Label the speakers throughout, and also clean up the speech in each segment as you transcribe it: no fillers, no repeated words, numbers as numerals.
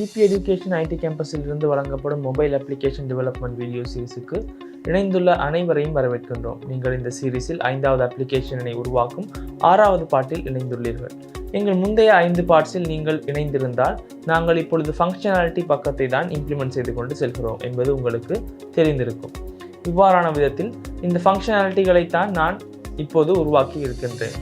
Speaker 1: GP Education IT கேம்பஸில் இருந்து வழங்கப்படும் mobile application development video சீரிஸுக்கு இணைந்துள்ள அனைவரையும் வரவேற்கின்றோம். நீங்கள் இந்த சீரிஸில் 5வது அப்ளிகேஷனை உருவாக்கும் 6வது பாட்டில் இணைந்துள்ளீர்கள். எங்கள் முந்தைய 5 பார்ட்ஸில் நீங்கள் இணைந்திருந்தால் நாங்கள் இப்பொழுது ஃபங்க்ஷனாலிட்டி பக்கத்தை தான் இம்ப்ளிமெண்ட் செய்து கொண்டு செல்கிறோம் என்பது உங்களுக்கு தெரிந்திருக்கும். இவ்வாறான விதத்தில் இந்த ஃபங்க்ஷனாலிட்டிகளைத்தான் நான் இப்போது உருவாக்கி இருக்கின்றேன்.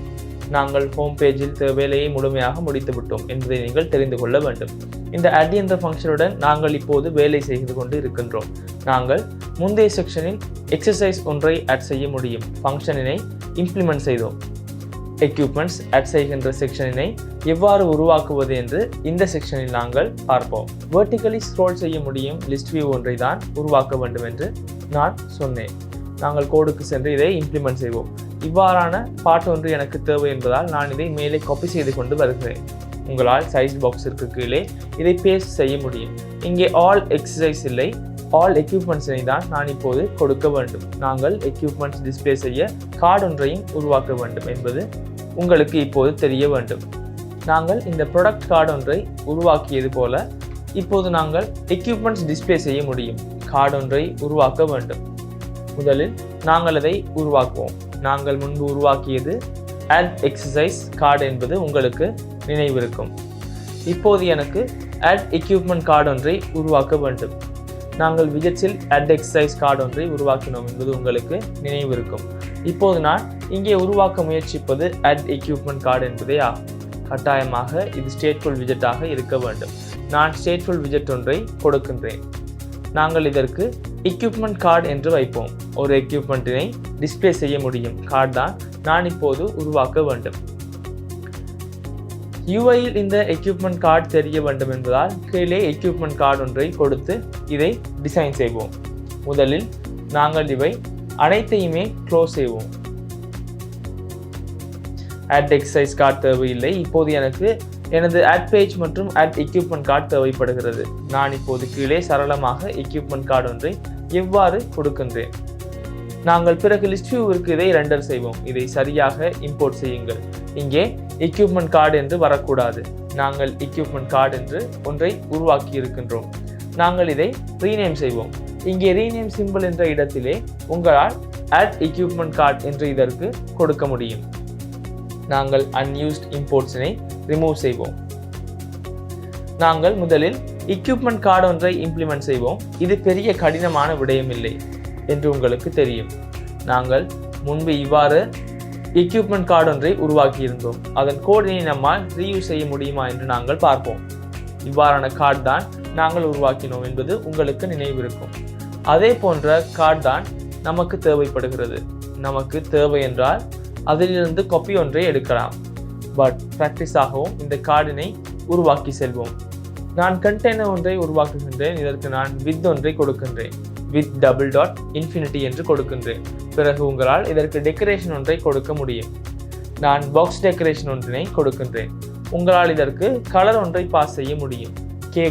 Speaker 1: நாங்கள் ஹோம் பேஜில் வேலையை முழுமையாக முடித்துவிட்டோம் என்பதை நீங்கள் தெரிந்து கொள்ள வேண்டும். இந்த add என்ற ஃபங்க்ஷனுடன் நாங்கள் இப்போது வேலை செய்து கொண்டு இருக்கின்றோம். நாங்கள் முந்தைய செக்ஷனில் எக்ஸசைஸ் ஒன்றை ஆட் செய்ய முடியும். ஃபங்க்ஷனினை இம்ப்ளிமெண்ட் செய்தோம். எக்யூப்மெண்ட்ஸ் ஆட் செய்கின்ற செக்ஷனினை எவ்வாறு உருவாக்குவது என்று இந்த செக்ஷனில் நாங்கள் பார்ப்போம். வெர்டிகலி ஸ்க்ரோல் செய்ய முடியும் லிஸ்ட் வியூ ஒன்றை தான் உருவாக்க வேண்டும் என்று நான் சொன்னேன். நாங்கள் கோடுக்கு சென்று இதை இம்ப்ளிமெண்ட் செய்வோம். இவ்வாறான பார்ட் ஒன்று எனக்கு தேவை என்பதால் நான் இதை மேலே காப்பி செய்து கொண்டு வருகிறேன். உங்களால் சைஸ் பாக்ஸிற்கு கீழே இதை பேஸ்ட் செய்ய முடியும். இங்கே ஆல் எக்ஸசைஸ் இல்லை, ஆல் எக்யூப்மெண்ட்ஸை தான் நான் இப்போது கொடுக்க வேண்டும். நாங்கள் எக்யூப்மெண்ட்ஸ் டிஸ்பிளே செய்ய கார்டு ஒன்றையும் உருவாக்க வேண்டும் என்பது உங்களுக்கு இப்போது தெரிய வேண்டும். நாங்கள் இந்த ப்ராடக்ட் கார்டு ஒன்றை உருவாக்கியது போல இப்போது நாங்கள் எக்யூப்மெண்ட்ஸ் டிஸ்பிளே செய்ய முடியும். கார்டு ஒன்றை உருவாக்க வேண்டும். முதலில் நாங்கள் அதை உருவாக்குவோம். நாங்கள் முன்பு உருவாக்கியது add exercise கார்டு என்பது உங்களுக்கு நினைவிருக்கும். இப்போது எனக்கு add equipment கார்டு ஒன்றை உருவாக்க வேண்டும். நாங்கள் widgetsல் add exercise கார்டு ஒன்றை உருவாக்கினோம் என்பது உங்களுக்கு நினைவிருக்கும். இப்போது நான் இங்கே உருவாக்க முயற்சிப்பது add equipment கார்டு என்பதே ஆகும். கட்டாயமாக இது ஸ்டேட்ஃபுல் widget-ஆக இருக்க வேண்டும். நான் ஸ்டேட்ஃபுல் widget ஒன்றை கொடுக்கின்றேன். நாங்கள் இதற்கு எக்யூப்மெண்ட் கார்டு என்று வைப்போம். ஒரு எக்யூப்மெண்ட்டினை டிஸ்பிளே செய்ய முடியும் கார்டு தான் நான் இப்போது உருவாக்க வேண்டும். UIயில் இந்த எக்யூப்மெண்ட் கார்டு தெரிய வேண்டும் என்பதால் கீழே எக்யூப்மெண்ட் கார்டு ஒன்றை கொடுத்து இதை டிசைன் செய்வோம். முதலில் நாங்கள் இவை அனைத்தையுமே க்ளோஸ் செய்வோம். add exercise கார்டு தேவையில்லை. இப்போது எனக்கு எனது add பேஜ் மற்றும் add equipment கார்டு தேவைப்படுகிறது. நான் இப்போது கீழே சரளமாக equipment கார்டு ஒன்றை எவ்வாறு கொடுக்கின்றேன். நாங்கள் பிறகு லிஸ்ட் வியூவிற்கு இதை ரெண்டர் செய்வோம். இதை சரியாக இம்போர்ட் செய்யுங்கள். இங்கே equipment கார்டு என்று வரக்கூடாது. நாங்கள் equipment கார்டு என்று ஒன்றை உருவாக்கி இருக்கின்றோம். நாங்கள் இதை ரீநேம் செய்வோம். இங்கே ரீநேம் சிம்பிள் என்ற இடத்திலே உங்களால் add equipment கார்டு என்று இதற்கு கொடுக்க முடியும். நாங்கள் unused imports-னை ரிமூவ் செய்வோம். நாங்கள் முதலில் equipment கார்டு ஒன்றை இம்ப்ளிமெண்ட் செய்வோம். இது பெரிய கடினமான விடயமில்லை என்று உங்களுக்கு தெரியும். நாங்கள் முன்பு இவ்வாறு equipment கார்டு ஒன்றை உருவாக்கியிருந்தோம். அதன் கோடினை நம்மால் ரீயூஸ் செய்ய முடியுமா என்று நாங்கள் பார்ப்போம். இவ்வாறான கார்டு தான் நாங்கள் உருவாக்கினோம் என்பது உங்களுக்கு நினைவிருக்கும். அதே போன்ற கார்டு தான் நமக்கு தேவைப்படுகிறது. நமக்கு தேவை என்றால் அதிலிருந்து காப்பி ஒன்றை எடுக்கலாம். பட் ப்ராக்டிஸாகவும் இந்த கார்டினை உருவாக்கி செல்வோம். நான் கண்டெய்னர் ஒன்றை உருவாக்குகின்றேன். இதற்கு நான் வித் ஒன்றை கொடுக்கின்றேன். வித் டபுள் டாட் இன்ஃபினிட்டி என்று கொடுக்கின்றேன். பிறகு உங்களால் இதற்கு டெக்கரேஷன் ஒன்றை கொடுக்க முடியும். நான் பாக்ஸ் டெக்கரேஷன் ஒன்றினை கொடுக்கின்றேன். உங்களால் இதற்கு கலர் ஒன்றை பாஸ் செய்ய முடியும்.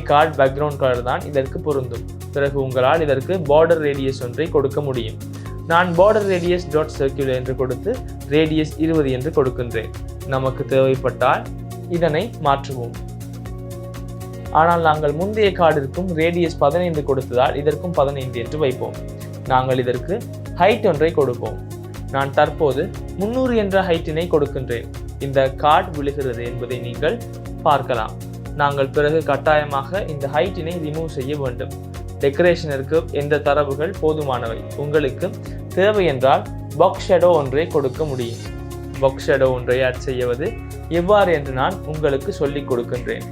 Speaker 1: கார்டு பேக்ரவுண்ட் கலர் தான் இதற்கு பொருந்தும். பிறகு உங்களால் இதற்கு பார்டர் ரேடியஸ் ஒன்றை கொடுக்க முடியும். நான் பார்டர் ரேடியஸ் டாட் சர்க்குலர் என்று கொடுத்து ரேடியஸ் 20 என்று கொடுக்கின்றேன். நமக்கு தேவைப்பட்டால் இதனை மாற்றுவோம். ஆனால் நாங்கள் முந்தைய கார்டிற்கும் ரேடியஸ் 15 கொடுத்ததால் இதற்கும் 15 என்று வைப்போம். நாங்கள் இதற்கு ஹைட் ஒன்றை கொடுப்போம். நான் தற்போது 300 என்ற ஹைட்டினை கொடுக்கின்றேன். இந்த கார்டு விழுகிறது என்பதை நீங்கள் பார்க்கலாம். நாங்கள் பிறகு கட்டாயமாக இந்த ஹைட்டினை ரிமூவ் செய்ய வேண்டும். டெக்கரேஷனிற்கு எந்த தரவுகள் போதுமானவை. உங்களுக்கு தேவை என்றால் பாக்ஸ் ஷேடோ ஒன்றை கொடுக்க முடியும். பாக்ஸ் ஷேடோ ஒன்றை ஆட் செய்வது எவ்வாறு என்று நான் உங்களுக்கு சொல்லிக் கொடுக்கின்றேன்.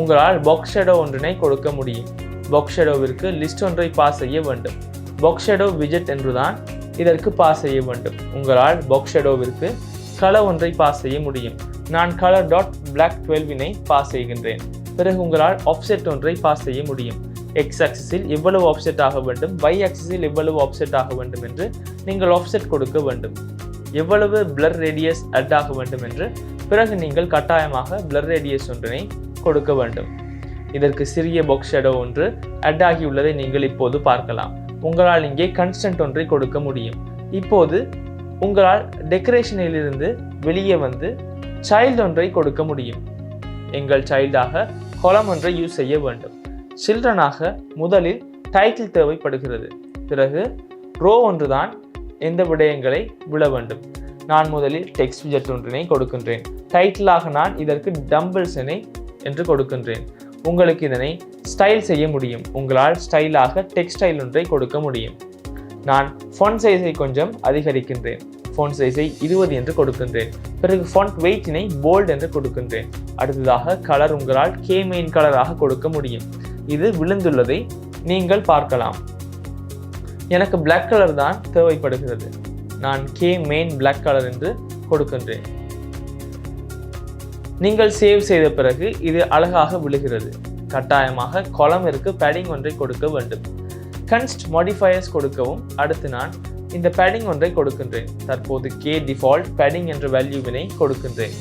Speaker 1: உங்களால் பாக்ஸ் ஷேடோ ஒன்றினை கொடுக்க முடியும். பாக்ஸ் ஷேடோவிற்கு லிஸ்ட் ஒன்றை பாஸ் செய்ய வேண்டும். பாக்ஸ் ஷேடோ widget என்றுதான் இதற்கு பாஸ் செய்ய வேண்டும். உங்களால் பாக்ஸ் ஷேடோவிற்கு கலர் ஒன்றை பாஸ் செய்ய முடியும். நான் கலர் டாட் பிளாக் 12-னை பாஸ் செய்கின்றேன். பிறகு உங்களால் ஆஃப்செட் ஒன்றை பாஸ் செய்ய முடியும். எக்ஸ் ஆக்சிஸில் எவ்வளவு ஆஃப்செட் ஆக வேண்டும், y ஆக்சிஸில் எவ்வளவு ஆஃப்செட் ஆக வேண்டும் என்று நீங்கள் ஆஃப்செட் கொடுக்க வேண்டும். எவ்வளவு பிளர் ரேடியஸ் அட் ஆக வேண்டும் என்று பிறகு நீங்கள் கட்டாயமாக பிளர் ரேடியஸ் ஒன்றினை கொடுக்க வேண்டும். இதற்கு சிறிய பாக்ஸ் ஷேடோ ஒன்று அட் ஆகியுள்ளதை நீங்கள் இப்போது பார்க்கலாம். உங்களால் இங்கே கன்ஸ்டன்ட் ஒன்றை கொடுக்க முடியும். இப்போது உங்களால் டெக்கரேஷனிலிருந்து வெளியே வந்து சைல்டு ஒன்றை கொடுக்க முடியும். எங்கள் சைல்டாக column ஒன்றை யூஸ் செய்ய வேண்டும். சில்ட்ரனாக முதலில் டைட்டில் தேவைப்படுகிறது. பிறகு ரோ ஒன்றுதான் எந்த விடயங்களை விட வேண்டும். நான் முதலில் டெக்ஸ்ட் விஜெட் ஒன்றினை கொடுக்கின்றேன். டைட்டிலாக நான் இதற்கு டம்பிள்ஸ் என்று கொடுக்கின்றேன். உங்களுக்கு இதனை ஸ்டைல் செய்ய முடியும். உங்களால் ஸ்டைலாக டெக்ஸ்டைல் ஒன்றை கொடுக்க முடியும். நான் ஃபாண்ட் சைஸை கொஞ்சம் அதிகரிக்கின்றேன். ஃபாண்ட் சைஸை 20 என்று கொடுக்கின்றேன். பிறகு ஃபாண்ட் வெயிட்டினை போல்ட் என்று கொடுக்கின்றேன். அடுத்ததாக கலர் உங்களால் கே மெயின் கலராக கொடுக்க முடியும். இது விழுந்துள்ளதை நீங்கள் பார்க்கலாம். எனக்கு பிளாக் கலர் தான் தேவைப்படுகிறது. நான் கே மெயின் பிளாக் கலர் என்று கொடுக்கின்றேன். நீங்கள் சேவ் செய்த பிறகு இது அழகாக விழுகிறது. கட்டாயமாக காலமிற்கு பேடிங் ஒன்றை கொடுக்க வேண்டும். கன்ஸ்ட் மாடிஃபயர்ஸ் கொடுக்கவும் அடுத்து நான் இந்த பேடிங் ஒன்றை கொடுக்கின்றேன். தற்போது கே டிஃபால்ட் பேடிங் என்ற வேல்யூவினை கொடுக்கின்றேன்.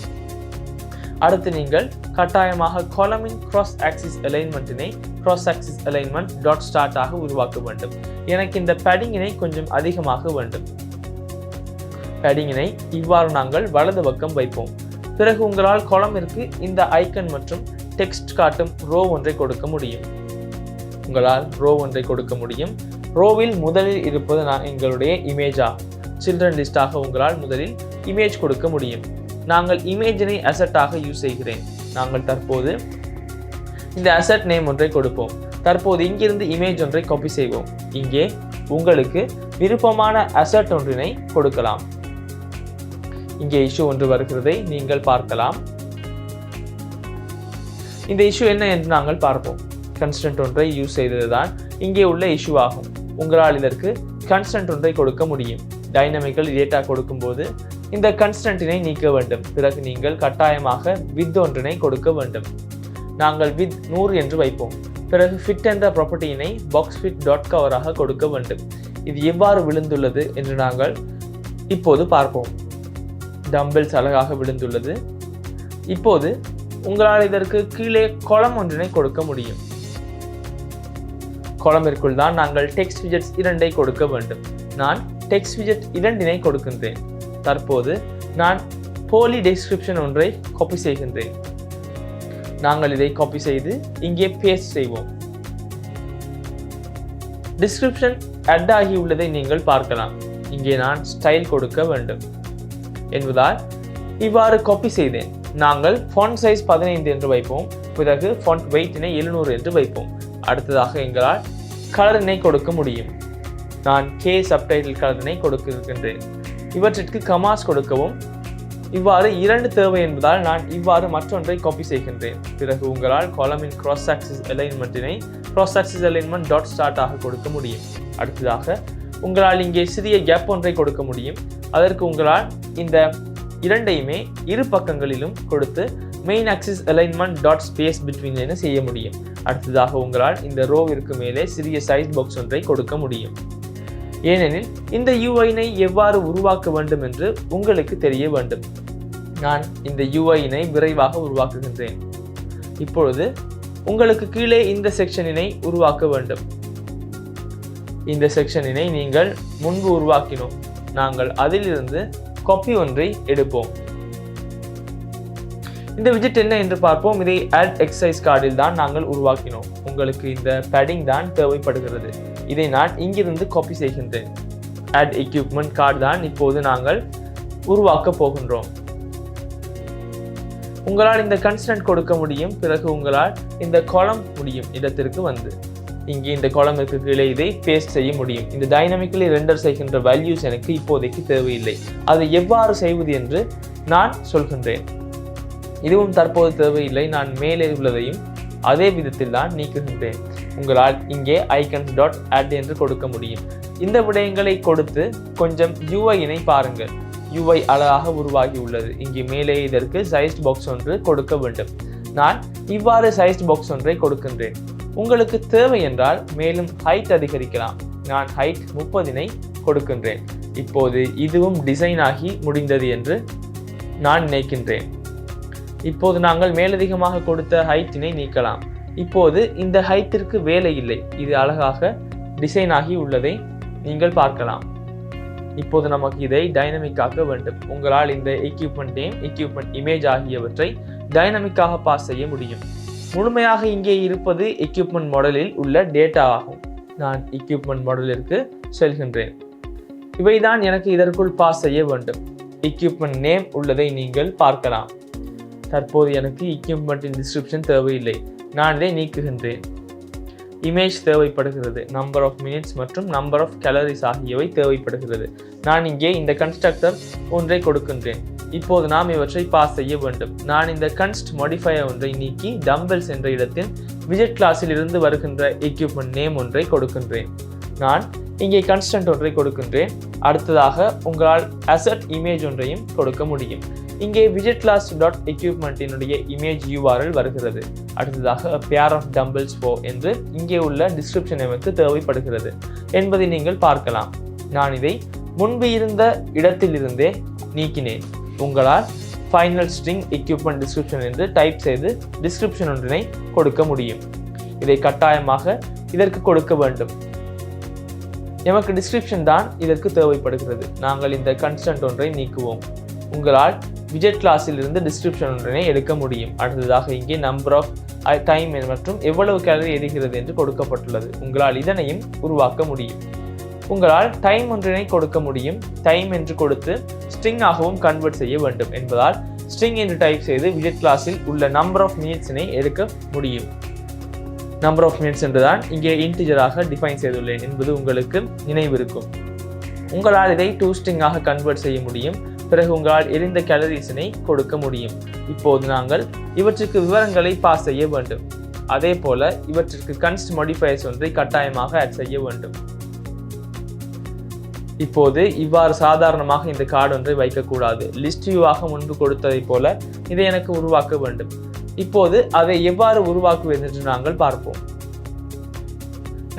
Speaker 1: அடுத்து நீங்கள் கட்டாயமாக காலமின் கிராஸ் ஆக்சிஸ் அலைன்மெண்ட்டினை cross axis alignment dot start ஆக உருவாக்க வேண்டும். எனக்கு இந்த பேடிங்கினை கொஞ்சம் அதிகமாக வேண்டும். பேடிங்கினை இவ்வாறு நாங்கள் வலது பக்கம் வைப்போம். பிறகு உங்களால் காலமிற்கு இந்த ஐக்கன் மற்றும் டெக்ஸ்ட் காட்டும் ரோ ஒன்றை கொடுக்க முடியும். உங்களால் ரோ ஒன்றை கொடுக்க முடியும். ரோவில் முதலில் இருப்பது எங்களுடைய இமேஜா சில்ட்ரன் லிஸ்டாக உங்களால் முதலில் இமேஜ் கொடுக்க முடியும். நாங்கள் இமேஜினை அசெட்டாக யூஸ் செய்கிறேன். நாங்கள் தற்போது இந்த அசெட் நேம் ஒன்றை கொடுப்போம். தற்போது இங்கிருந்து இமேஜ் ஒன்றை காப்பி செய்வோம். இங்கே உங்களுக்கு விருப்பமான அசெட் ஒன்றினை கொடுக்கலாம். இங்கே இஷ்யூ ஒன்று வருகிறதை நீங்கள் பார்க்கலாம். இந்த இஷ்யூ என்ன என்று நாங்கள் பார்ப்போம். கன்ஸ்டன்ட் ஒன்றை யூஸ் செய்ததுதான் இங்கே உள்ள இஷ்யூ ஆகும். உங்களால் இதற்கு கன்ஸ்டன்ட் ஒன்றை கொடுக்க முடியும். டைனமிக்கல் டேட்டா கொடுக்கும்போது இந்த கன்ஸ்டன்ட்டினை நீக்க வேண்டும். பிறகு நீங்கள் கட்டாயமாக வித் ஒன்றினை கொடுக்க வேண்டும். நாங்கள் வித் 100 என்று வைப்போம். பிறகு ஃபிட் என்ற ப்ராப்பர்ட்டியினை பாக்ஸ் ஃபிட் டாட் கவராக கொடுக்க வேண்டும். இது எவ்வாறு விழுந்துள்ளது என்று நாங்கள் இப்போது பார்ப்போம். டம்பிள்ஸ் அழகாக விழுந்துள்ளது. இப்போது உங்களால் இதற்கு கீழே காலம் ஒன்றினை கொடுக்க முடியும். காலமிற்குள் தான் நாங்கள் டெக்ஸ்ட் விஜெட்ஸ் 2 கொடுக்க வேண்டும். நான் டெக்ஸ்ட் விஜெட் 2 கொடுக்கின்றேன். தற்போது நான் போலி டெஸ்கிரிப்ஷன் ஒன்றை காப்பி செய்கின்றேன். நாங்கள் இதை காப்பி செய்து இங்கே பேஸ்ட் செய்வோம். டிஸ்கிரிப்ஷன் ஆட் ஆகியுள்ளதை நீங்கள் பார்க்கலாம். இங்கே நான் ஸ்டைல் கொடுக்க வேண்டும் என்பதால் இவ்வாறு காப்பி செய்தேன். நாங்கள் ஃபாண்ட் சைஸ் 15 என்று வைப்போம். பிறகு ஃபாண்ட் வெயிட்டினை 700 என்று வைப்போம். அடுத்ததாக எங்களால் கலரினை கொடுக்க முடியும். நான் கே சப்டைட்டில் கலரினை கொடுக்கின்றேன். இவற்றிற்கு கமாஸ் கொடுக்கவும் இவ்வாறு 2 தேவை என்பதால் நான் இவ்வாறு மற்றொன்றை காப்பி செய்கின்றேன். பிறகு உங்களால் காலமின் கிராஸ் ஆக்சிஸ் அலைன்மெண்ட்டினை cross axis alignment dot start ஆக கொடுக்க முடியும். அடுத்ததாக உங்களால் இங்கே சிறிய கேப் ஒன்றை கொடுக்க முடியும். அதற்கு உங்களால் இந்த 2ஐயுமே இரு பக்கங்களிலும் கொடுத்து main axis alignment dot space between என செய்ய முடியும். அடுத்ததாக உங்களால் இந்த ரோவிற்கு மேலே சிறிய சைஸ் பாக்ஸ் ஒன்றை கொடுக்க முடியும். ஏனெனில் இந்த யூஐனை எவ்வாறு உருவாக்க வேண்டும் என்று உங்களுக்கு தெரிய வேண்டும். நான் இந்த யூஐனை விரைவாக உருவாக்குகின்றேன். இப்பொழுது உங்களுக்கு கீழே இந்த செக்ஷனினை உருவாக்க வேண்டும். இந்த செக்ஷனினை நீங்கள் முன்பு உருவாக்கினோம். நாங்கள் அதிலிருந்து காப்பி ஒன்றை எடுப்போம். இந்த விஜெட் என்ன என்று பார்ப்போம். இதை ஆட் எக்ஸசைஸ் கார்டில் தான் நாங்கள் உருவாக்கினோம். உங்களுக்கு இந்த பேடிங் தான் தேவைப்படுகிறது. இதை நான் இங்கிருந்து காப்பி செய்கின்றேன். ஆட் எக்யூப்மெண்ட் கார்டு தான் இப்போது நாங்கள் உருவாக்க போகின்றோம். உங்களால் இந்த கன்ஸ்டன்ட் கொடுக்க முடியும். பிறகு உங்களால் இந்த காலம் முடியும் இடத்திற்கு வந்து இங்கே இந்த காலமிற்கு கீழே இதை பேஸ்ட் செய்ய முடியும். இந்த டைனமிக்கலி ரெண்டர் செய்கின்ற வேல்யூஸ் எனக்கு இப்போதைக்கு தேவையில்லை. அதை எவ்வாறு செய்வது என்று நான் சொல்கின்றேன். இதுவும் தற்போது தேவையில்லை. நான் மேலே உள்ளதையும் அதே விதத்தில் தான் நீக்குகின்றேன். உங்களால் இங்கே ஐக்கன்ஸ் டாட் ஆட் என்று கொடுக்க முடியும். இந்த விடயங்களை கொடுத்து கொஞ்சம் யூஐனை பாருங்கள். யூஐ அழகாக உருவாகி உள்ளது. இங்கே மேலே இதற்கு சைஸ்ட் பாக்ஸ் ஒன்று கொடுக்க வேண்டும். நான் இவ்வாறு சைஸ்ட் பாக்ஸ் ஒன்றை கொடுக்கின்றேன். உங்களுக்கு தேவை என்றால் மேலும் ஹைட் அதிகரிக்கலாம். நான் ஹைட் 30 கொடுக்கின்றேன். இப்போது இதுவும் டிசைன் ஆகி முடிந்தது என்று நான் நினைக்கின்றேன். இப்போது நாங்கள் மேலதிகமாக கொடுத்த ஹைட்டினை நீக்கலாம். இப்போது இந்த ஹைட்டிற்கு வேலை இல்லை. இது அழகாக டிசைன் ஆகி உள்ளதை நீங்கள் பார்க்கலாம். இப்போது நமக்கு இதை டைனமிக்காக வேண்டும். உங்களால் இந்த எக்யூப்மெண்ட் நேம், எக்யூப்மெண்ட் இமேஜ் ஆகியவற்றை டைனமிக்காக பாஸ் செய்ய முடியும். முழுமையாக இங்கே இருப்பது எக்யூப்மெண்ட் மாடலில் உள்ள டேட்டா ஆகும். நான் எக்யூப்மெண்ட் மாடலிற்கு செல்கின்றேன். இவைதான் எனக்கு இதற்குள் பாஸ் செய்ய வேண்டும். எக்யூப்மெண்ட் நேம் உள்ளதை நீங்கள் பார்க்கலாம். தற்போது எனக்கு எக்யூப்மெண்ட்டின் டிஸ்கிரிப்ஷன் தேவையில்லை. நான் இதை நீக்குகின்றேன். இமேஜ் தேவைப்படுகிறது. நம்பர் ஆஃப் மினிட்ஸ் மற்றும் நம்பர் ஆஃப் கேலரிஸ் ஆகியவை தேவைப்படுகிறது. நான் இங்கே இந்த கன்ஸ்ட்ரக்டர் ஒன்றை கொடுக்கின்றேன். இப்போது நாம் இவற்றை பாஸ் செய்ய வேண்டும். நான் இந்த கன்ஸ்ட் மாடிஃபையர் ஒன்றை நீக்கி டம்பல்ஸ் என்ற இடத்தில் விஜெட் கிளாஸில் இருந்து வருகின்ற எக்யூப்மெண்ட் நேம் ஒன்றை கொடுக்கின்றேன். நான் இங்கே கன்ஸ்டன்ட் ஒன்றை கொடுக்கின்றேன். அடுத்ததாக உங்களால் அசெட் இமேஜ் ஒன்றையும் கொடுக்க முடியும். இங்கே widget class dot equipment image URL வருகிறது. அடுத்ததாக a pair of dumbbells for என்று இங்கே உள்ள டிஸ்கிரிப்ஷன் நமக்கு தேவைப்படுகிறது என்பதை நீங்கள் பார்க்கலாம். நான் இதை முன்பு இருந்த இடத்திலிருந்தே நீக்கினேன். உங்களால் ஃபைனல் ஸ்ட்ரிங் எக்யூப்மெண்ட் டிஸ்கிரிப்ஷன் என்று டைப் செய்து டிஸ்கிரிப்ஷன் ஒன்றினை கொடுக்க முடியும். இதை கட்டாயமாக இதற்கு கொடுக்க வேண்டும். எமக்கு டிஸ்கிரிப்ஷன் தான் இதற்கு தேவைப்படுகிறது. நாங்கள் இந்த கன்ஸ்டன்ட் ஒன்றை நீக்குவோம். உங்களால் widget கிளாஸில் இருந்து டிஸ்கிரிப்ஷன் ஒன்றினை எடுக்க முடியும். அடுத்ததாக இங்கே நம்பர் ஆஃப் டைம் மற்றும் எவ்வளவு கேலரி எரிகிறது என்று கொடுக்கப்பட்டுள்ளது. உங்களால் இதனையும் உருவாக்க முடியும். உங்களால் டைம் ஒன்றினை கொடுக்க முடியும். டைம் என்று கொடுத்து ஸ்ட்ரிங் ஆகவும் கன்வெர்ட் செய்ய வேண்டும் என்பதால் ஸ்ட்ரிங் என்று டைப் செய்து widget கிளாஸில் உள்ள நம்பர் ஆஃப் மினிட்ஸினை எடுக்க முடியும். நம்பர் ஆஃப் மினிட்ஸ் என்றுதான் இங்கே இன்டிஜராக டிஃபைன் செய்துள்ளேன் என்பது உங்களுக்கு நினைவிருக்கும். உங்களால் இதை டூ ஸ்ட்ரிங்காக கன்வெர்ட் செய்ய முடியும். பிறகு உங்களால் எரிந்த கேலரிஸினை கொடுக்க முடியும். இப்போது நாங்கள் இவற்றுக்கு விவரங்களை பாஸ் செய்ய வேண்டும். அதே போல இவற்றிற்கு கன்ஸ்ட் மாடிஃபயர்ஸ் ஒன்றை கட்டாயமாக ஆட் செய்ய வேண்டும். இப்போது இவ்வாறு சாதாரணமாக இந்த கார்டு ஒன்றை வைக்கக்கூடாது. லிஸ்ட் வியூவாக முன்பு கொடுத்ததை போல இதை எனக்கு உருவாக்க வேண்டும். இப்போது அதை எவ்வாறு உருவாக்குவது என்று நாங்கள் பார்ப்போம்.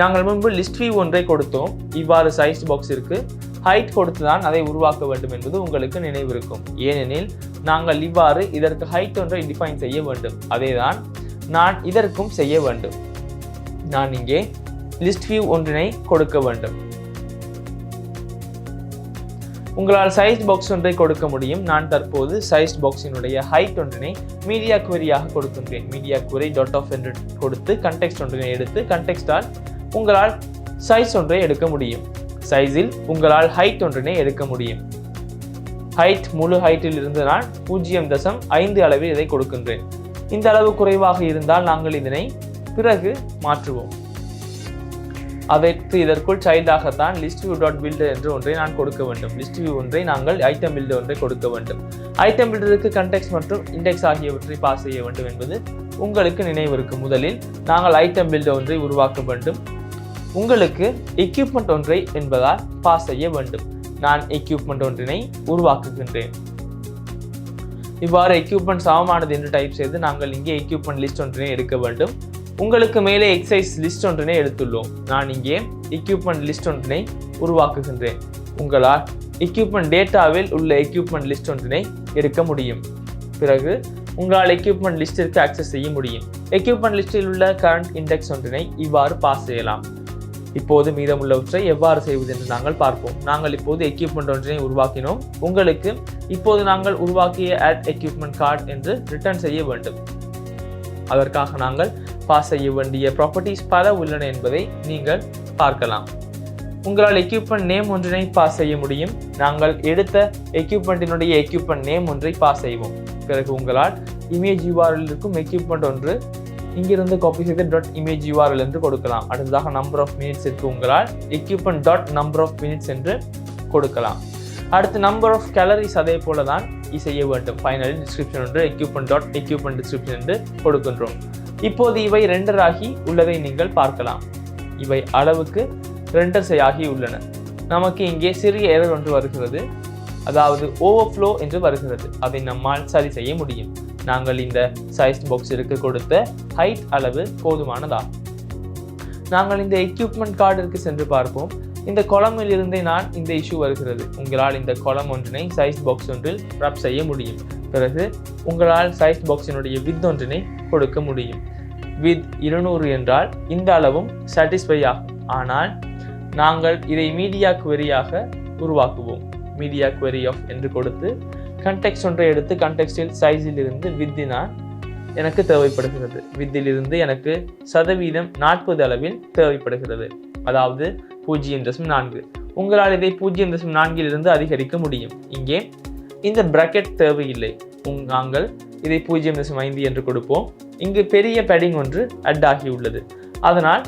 Speaker 1: நாங்கள் முன்பு லிஸ்ட் வியூ ஒன்றை கொடுத்தோம். இவ்வாறு சைஸ் பாக்ஸ் இருக்கு. ஹைட் கொடுத்துதான் அதை உருவாக்க வேண்டும் என்பது உங்களுக்கு நினைவிருக்கும். ஏனெனில் நாங்கள் இவ்வாறு இதற்கு ஹைட் ஒன்றை டிஃபைன் செய்ய வேண்டும். அதேதான் நான் இதற்கும் செய்ய வேண்டும். நான் இங்கே லிஸ்ட் வியூ ஒன்றினை கொடுக்க வேண்டும். உங்களால் சைஸ் பாக்ஸ் ஒன்றை கொடுக்க முடியும். நான் தற்போது சைஸ் பாக்ஸினுடைய ஹைட் ஒன்றினை மீடியா குவரியாக கொடுக்கின்றேன். மீடியா குவரி டாட் ஆஃப் என்று கொடுத்து கண்டெக்ஸ்ட் ஒன்றினை எடுத்து கண்டெக்ஸ்டால் உங்களால் சைஸ் ஒன்றை எடுக்க முடியும். சைஸில் உங்களால் ஹைட் ஒன்றினை எடுக்க முடியும். ஹைட் முழு ஹைட்டில் இருந்து நான் 0.5 அளவில் இதை கொடுக்கின்றேன். இந்த அளவு குறைவாக இருந்தால் நாங்கள் இதனை பிறகு மாற்றுவோம். அதற்கு இதற்குள் சைல்டாகத்தான் லிஸ்ட் வியூ டாட் பில்டர் என்று ஒன்றை நான் கொடுக்க வேண்டும். லிஸ்ட் வியூ ஒன்றை நாங்கள் ஐட்டம் பில்டர் ஒன்றை கொடுக்க வேண்டும். ஐட்டம் பில்டருக்கு கண்டெக்ஸ்ட் மற்றும் இண்டெக்ஸ் ஆகியவற்றை பாஸ் செய்ய வேண்டும் என்பது உங்களுக்கு நினைவிருக்கும். முதலில் நாங்கள் ஐட்டம் பில்டர் ஒன்றை உருவாக்க வேண்டும். உங்களுக்கு எக்யூப்மெண்ட் ஒன்றை என்பதால் பாஸ் செய்ய வேண்டும். நான் எக்யூப்மெண்ட் ஒன்றினை உருவாக்குகின்றேன். இவ்வாறு எக்யூப்மெண்ட் சமமானது என்று டைப் செய்து நாங்கள் இங்கே எக்யூப்மெண்ட் லிஸ்ட் ஒன்றினை எடுக்க வேண்டும். உங்களுக்கு மேலே எக்ஸசைஸ் லிஸ்ட் ஒன்றினை எடுத்துள்ளோம். நான் இங்கே எக்யூப்மெண்ட் லிஸ்ட் ஒன்றினை உருவாக்குகின்றேன். உங்களால் எக்யூப்மெண்ட் டேட்டாவில் உள்ள எக்யூப்மெண்ட் லிஸ்ட் ஒன்றினை எடுக்க முடியும். பிறகு உங்களால் எக்யூப்மெண்ட் லிஸ்டிற்கு ஆக்சஸ் செய்ய முடியும். எக்யூப்மெண்ட் லிஸ்டில் உள்ள கரண்ட் இண்டெக்ஸ் ஒன்றினை இவ்வாறு பாஸ் செய்யலாம். இப்போது மீதமுள்ளவற்றை எவ்வாறு செய்வது என்று நாங்கள் பார்ப்போம். நாங்கள் இப்போது எக்யூப்மெண்ட் ஒன்றினை உருவாக்கினோம். உங்களுக்கு இப்போது நாங்கள் உருவாக்கிய ஆட் எக்யூப்மெண்ட் கார்டு என்று ரிட்டர்ன் செய்ய வேண்டும். அதற்காக நாங்கள் பாஸ் செய்ய வேண்டிய ப்ராப்பர்ட்டிஸ் பல உள்ளன என்பதை நீங்கள் பார்க்கலாம். உங்களால் எக்யூப்மெண்ட் நேம் ஒன்றினை பாஸ் செய்ய முடியும். நாங்கள் எடுத்த எக்யூப்மெண்ட்டினுடைய எக்யூப்மெண்ட் நேம் ஒன்றை பாஸ் செய்வோம். பிறகு உங்களால் இமேஜ் URL இருக்கும் எக்யூப்மெண்ட் ஒன்று இங்கிருந்து காப்பி செய்து டாட் இமேஜ் URL என்று கொடுக்கலாம். அடுத்ததாக நம்பர் ஆஃப் மினிட்ஸ் இருக்கு. உங்களால் equipment dot number of minutes என்று கொடுக்கலாம். அடுத்து நம்பர் ஆஃப் கேலரிஸ் அதே போல தான் செய்ய வேண்டும். ஃபைனலில் டிஸ்கிரிப்ஷன் ஒன்று எக்யூப்மெண்ட் டாட் எக்யூப்மெண்ட் டிஸ்கிரிப்ஷன் என்று கொடுக்கின்றோம். இப்போது இவை ரெண்டர் ஆகி உள்ளதை நீங்கள் பார்க்கலாம். இவை அளவுக்கு ரெண்டர் ஆகி உள்ளன. நமக்கு இங்கே சிறிய எரர் ஒன்று வருகிறது. அதாவது ஓவர்ஃப்ளோ என்று வருகிறது. அதை நம்மால் சரி செய்ய முடியும். நாங்கள் இந்த சைஸ் பாக்ஸிற்கு கொடுத்த ஹைட் அளவு போதுமானதாகும். நாங்கள் இந்த எக்யூப்மெண்ட் கார்டிற்கு சென்று பார்ப்போம். இந்த காலமில் இருந்தே நான் இந்த இஷ்யூ வருகிறது. உங்களால் இந்த காலம் ஒன்றினை சைஸ் பாக்ஸ் ஒன்றில் ரப் செய்ய முடியும். பிறகு உங்களால் சைஸ் பாக்ஸினுடைய வித் ஒன்றினை கொடுக்க முடியும். வித் 200 என்றால் இந்த அளவும் சாட்டிஸ்ஃபை ஆகும். ஆனால் நாங்கள் இதை மீடியா குவரியாக உருவாக்குவோம். மீடியா குவரி ஆஃப் என்று கொடுத்து கண்டெக்ஸ்ட் ஒன்றை எடுத்து கண்டெக்ஸ்டில் சைஸில் இருந்து வித்தினால் எனக்கு தேவைப்படுகிறது. வித்திலிருந்து எனக்கு சதவீதம் 40 அளவில் தேவைப்படுகிறது, அதாவது 0.4. உங்களால் இதை 0.4 அதிகரிக்க முடியும். இங்கே இந்த பிராக்கெட் தேவையில்லை. நாங்கள் இதை 0.5 என்று கொடுப்போம். இங்கு பெரிய பேடிங் ஒன்று அட் ஆகியுள்ளது. அதனால்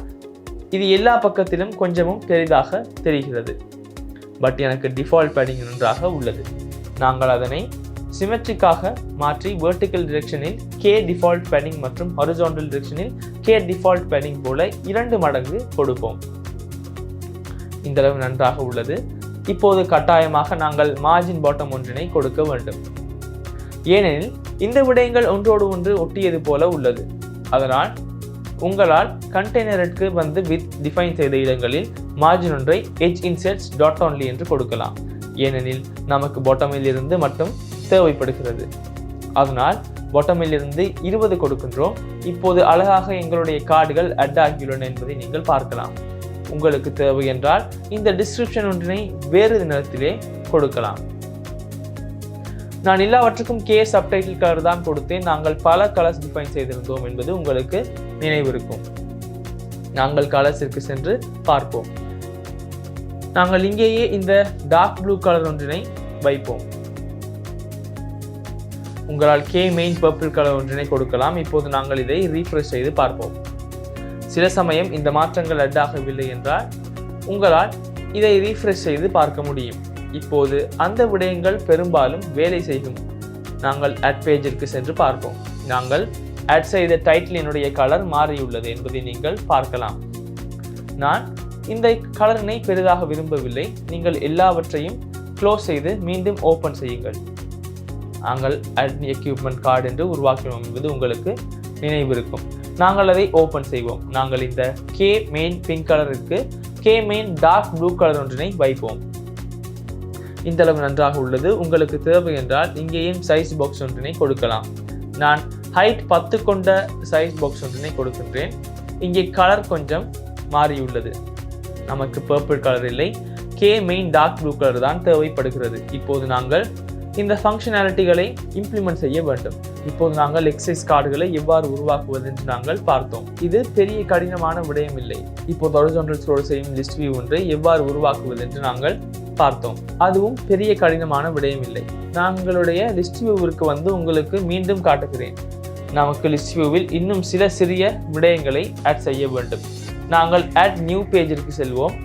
Speaker 1: இது எல்லா பக்கத்திலும் கொஞ்சமும் பெரிதாக தெரிகிறது. பட் எனக்கு டிஃபால்ட் பேடிங் நன்றாக உள்ளது. நாங்கள் அதனை சிமெட்ரிக்காக மாற்றி வெர்டிக்கல் டிரெக்ஷனில் K டிஃபால்ட் பேடிங் மற்றும் ஹாரிசான்டல் டிரெக்ஷனில் K டிஃபால்ட் பேடிங் போல 2 மடங்கு கொடுப்போம். இந்த அளவு நன்றாக உள்ளது. இப்போது கட்டாயமாக நாங்கள் மார்ஜின் பாட்டம் ஒன்றினை கொடுக்க வேண்டும். ஏனெனில் இந்த விடயங்கள் ஒன்றோடு ஒன்று ஒட்டியது போல உள்ளது. அதனால் உங்களால் கண்டெய்னருக்கு வந்து வித் டிஃபைன் செய்த இடங்களில் மார்ஜின் ஒன்றை edge inserts dot only என்று கொடுக்கலாம். ஏனெனில் நமக்கு பாட்டமில் இருந்து மட்டும் தேவைப்படுகிறது. அதனால் பாட்டமில் இருந்து 20 கொடுக்கின்றோம். இப்போது அழகாக எங்களுடைய கார்டுகள் அட் ஆகியுள்ளன என்பதை நீங்கள் பார்க்கலாம். உங்களுக்கு தேவை என்றால் இந்த டிஸ்கிரிப்ஷன் ஒன்றினை வேறு நிறத்திலே கொடுக்கலாம். நான் எல்லாவற்றுக்கும் K சப்டைட்டில் கலர் தான் கொடுத்தேன். நாங்கள் பல கலர்ஸ் டிஃபைன் செய்திருந்தோம் என்பது உங்களுக்கு நினைவிருக்கும். நாங்கள் கலர்ஸிற்கு சென்று பார்ப்போம். நாங்கள் இங்கேயே இந்த டார்க் ப்ளூ கலர் ஒன்றினை வைப்போம். உங்களால் K மெயின் பர்பிள் கலர் ஒன்றினை கொடுக்கலாம். இப்போது நாங்கள் இதை ரீஃப்ரெஷ் செய்து பார்ப்போம். சில சமயம் இந்த மாற்றங்கள் அட் ஆகவில்லை என்றால் உங்களால் இதை ரீஃப்ரெஷ் செய்து பார்க்க முடியும். இப்போது அந்த விடயங்கள் பெரும்பாலும் வேலை செய்யும். நாங்கள் அட் பேஜிற்கு சென்று பார்ப்போம். நாங்கள் ஆட் செய்த டைட்டிலினுடைய கலர் மாறியுள்ளது என்பதை நீங்கள் பார்க்கலாம். நான் இந்த கலரினை பெரிதாக விரும்பவில்லை. நீங்கள் எல்லாவற்றையும் க்ளோஸ் செய்து மீண்டும் ஓப்பன் செய்யுங்கள். நாங்கள் அட் எக்யூப்மெண்ட் கார்டு என்று உருவாக்கினோம் என்பது உங்களுக்கு நினைவிருக்கும். நாங்கள் அதை ஓப்பன் செய்வோம். நாங்கள் இந்த K மெயின் பிங்க் கலருக்கு K main dark blue colour ஒன்றினை வைப்போம். இந்த அளவு நன்றாக உள்ளது. உங்களுக்கு தேவை என்றால் இங்கேயும் சைஸ் பாக்ஸ் ஒன்றினை கொடுக்கலாம். நான் ஹைட் 10 கொண்ட சைஸ் பாக்ஸ் ஒன்றினை கொடுக்கின்றேன். இங்கே கலர் கொஞ்சம் மாறியுள்ளது. நமக்கு பர்பிள் கலர் இல்லை, K main dark blue colour தான் தேவைப்படுகிறது. இப்போது நாங்கள் இந்த ஃபங்க்ஷனாலிட்டிகளை இம்ப்ளிமெண்ட் செய்ய வேண்டும். இப்போது நாங்கள் எக்ஸசைஸ் கார்டுகளை எவ்வாறு உருவாக்குவது என்று நாங்கள் பார்த்தோம். இது பெரிய கடினமான விடயம் இல்லை. இப்போது ஹாரிசான்டல் ஸ்க்ரோல் செய்யும் லிஸ்ட் வியூ ஒன்றை எவ்வாறு உருவாக்குவது என்று நாங்கள் பார்த்தோம். அதுவும் பெரிய கடினமான விடயம் இல்லை. நாங்களுடைய லிஸ்ட் வியூவிற்கு வந்து உங்களுக்கு மீண்டும் காட்டுகிறேன். நமக்கு லிஸ்ட் வியூவில் இன்னும் சில சிறிய விடயங்களை ஆட் செய்ய வேண்டும். நாங்கள் ஆட் நியூ பேஜிற்கு செல்வோம்.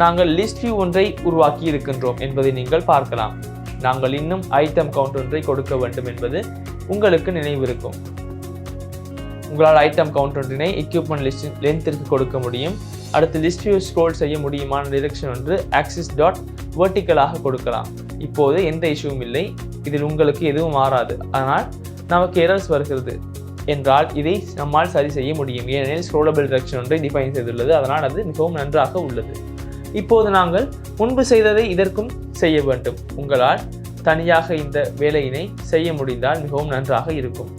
Speaker 1: நாங்கள் லிஸ்ட் வியூ ஒன்றை உருவாக்கி இருக்கின்றோம் என்பதை நீங்கள் பார்க்கலாம். நாங்கள் இன்னும் ஐட்டம் கவுண்ட் ஒன்றை கொடுக்க வேண்டும் என்பது உங்களுக்கு நினைவிருக்கும். உங்களால் ஐட்டம் கவுண்ட் ஒன்றினை எக்யூப்மெண்ட் லிஸ்ட் லென்த்திற்கு கொடுக்க முடியும். அடுத்து லிஸ்ட் வியூ ஸ்க்ரோல் செய்ய முடியுமான டிரெக்ஷன் ஒன்று ஆக்சிஸ் டாட் வெர்டிக்கலாக கொடுக்கலாம். இப்போது எந்த இஷ்யூவும் இல்லை. இதில் உங்களுக்கு எதுவும் மாறாது. ஆனால் நமக்கு எரர்ஸ் வருகிறது என்றால் இதை நம்மால் சரி செய்ய முடியும். ஏனெனில் ஸ்க்ரோலபிள் டிரெக்ஷன் ஒன்றை டிஃபைன் செய்துள்ளது. அதனால் அது மிகவும் நன்றாக உள்ளது. இப்போது நாங்கள் முன்பு செய்ததை இதற்கும் செய்ய வேண்டும். உங்களால் தனியாக இந்த வேலையினை செய்ய முடிந்தால் மிகவும் நன்றாக இருக்கும்.